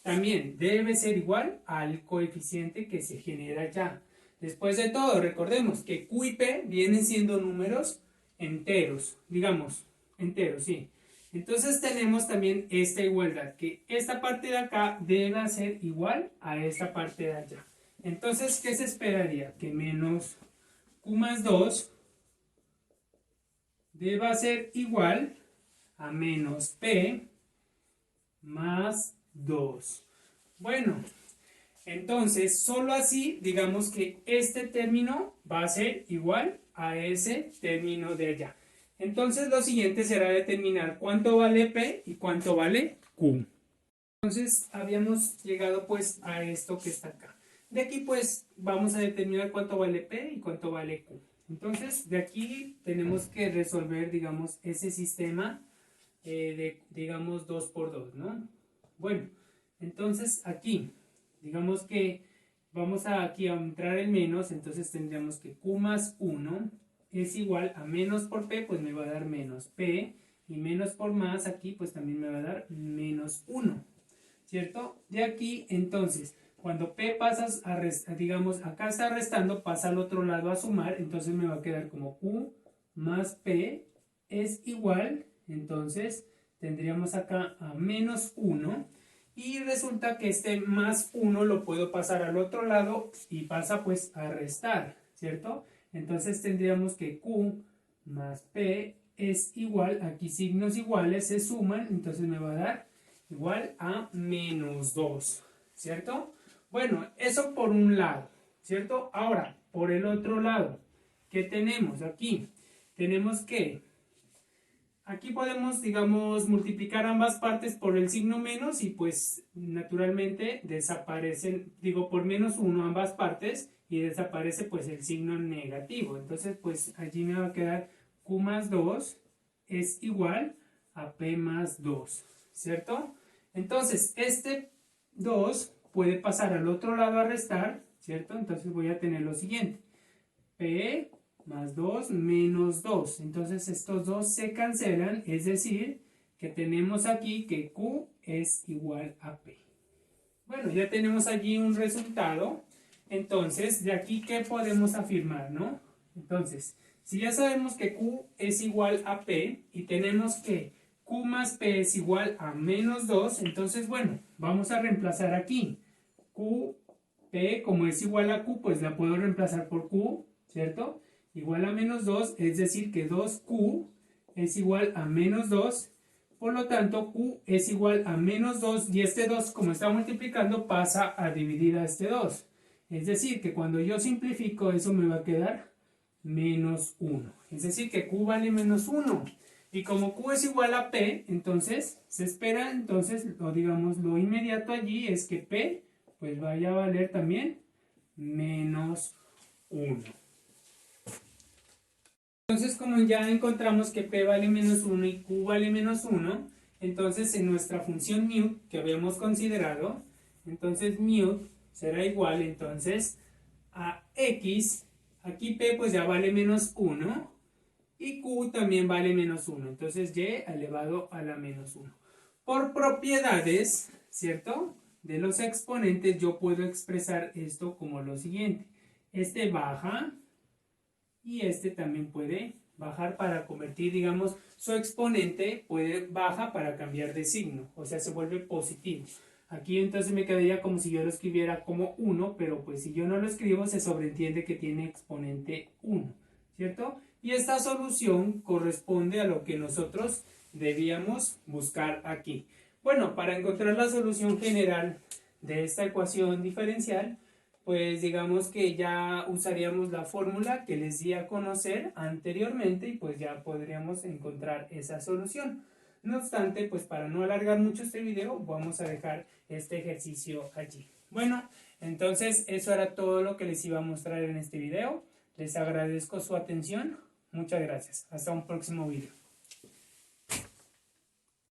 también debe ser igual al coeficiente que se genera ya. Después de todo, recordemos que Q y P vienen siendo números enteros, digamos, enteros, sí. Entonces tenemos también esta igualdad, que esta parte de acá debe ser igual a esta parte de allá. Entonces, ¿qué se esperaría? Que menos Q más 2 deba ser igual a menos P más 2. Bueno, entonces solo así digamos que este término va a ser igual a ese término de allá. Entonces lo siguiente será determinar cuánto vale P y cuánto vale Q. Entonces habíamos llegado pues a esto que está acá. De aquí pues vamos a determinar cuánto vale P y cuánto vale Q. Entonces de aquí tenemos que resolver digamos ese sistema de digamos 2 por 2, ¿no? Bueno, entonces aquí, digamos que vamos aquí a entrar el menos, entonces tendríamos que Q más 1 es igual a menos por P, pues me va a dar menos P, y menos por más aquí, pues también me va a dar menos 1, ¿cierto? De aquí, entonces, cuando P pasas a restar, digamos, acá está restando, pasa al otro lado a sumar, entonces me va a quedar como Q más P es igual, entonces tendríamos acá a menos 1 y resulta que este más 1 lo puedo pasar al otro lado y pasa pues a restar, ¿cierto? Entonces tendríamos que Q más P es igual, aquí signos iguales se suman, entonces me va a dar igual a menos 2, ¿cierto? Bueno, eso por un lado, ¿cierto? Ahora, por el otro lado, ¿qué tenemos aquí? Tenemos que, aquí podemos, digamos, multiplicar ambas partes por el signo menos y pues naturalmente desaparecen, digo, por menos 1 ambas partes y desaparece pues el signo negativo. Entonces, pues allí me va a quedar Q más 2 es igual a P más 2, ¿cierto? Entonces, este 2 puede pasar al otro lado a restar, ¿cierto? Entonces voy a tener lo siguiente. P más 2 menos 2. Entonces estos dos se cancelan, es decir, que tenemos aquí que Q es igual a P. Bueno, ya tenemos allí un resultado. Entonces, de aquí, ¿qué podemos afirmar, no? Entonces, si ya sabemos que Q es igual a P y tenemos que Q más P es igual a menos 2, entonces, bueno, vamos a reemplazar aquí. Q, P, como es igual a Q, pues la puedo reemplazar por Q, ¿cierto? Igual a menos 2, es decir que 2Q es igual a menos 2. Por lo tanto, Q es igual a menos 2 y este 2, como está multiplicando, pasa a dividir a este 2. Es decir, que cuando yo simplifico, eso me va a quedar menos 1. Es decir, que Q vale menos 1. Y como Q es igual a P, entonces se espera, entonces, o digamos, lo inmediato allí es que P, pues vaya a valer también menos 1. Entonces, como ya encontramos que P vale menos 1 y Q vale menos 1, entonces en nuestra función μ que habíamos considerado, entonces μ será igual entonces a X, aquí P pues ya vale menos 1 y Q también vale menos 1, entonces Y elevado a la menos 1. Por propiedades, ¿cierto? De los exponentes yo puedo expresar esto como lo siguiente. Este baja y este también puede bajar para convertir, digamos, su exponente baja para cambiar de signo, o sea, se vuelve positivo. Aquí entonces me quedaría como si yo lo escribiera como 1, pero pues si yo no lo escribo se sobreentiende que tiene exponente 1, ¿cierto? Y esta solución corresponde a lo que nosotros debíamos buscar aquí. Bueno, para encontrar la solución general de esta ecuación diferencial, pues digamos que ya usaríamos la fórmula que les di a conocer anteriormente y pues ya podríamos encontrar esa solución. No obstante, pues para no alargar mucho este video, vamos a dejar este ejercicio allí. Bueno, entonces eso era todo lo que les iba a mostrar en este video. Les agradezco su atención. Muchas gracias. Hasta un próximo video.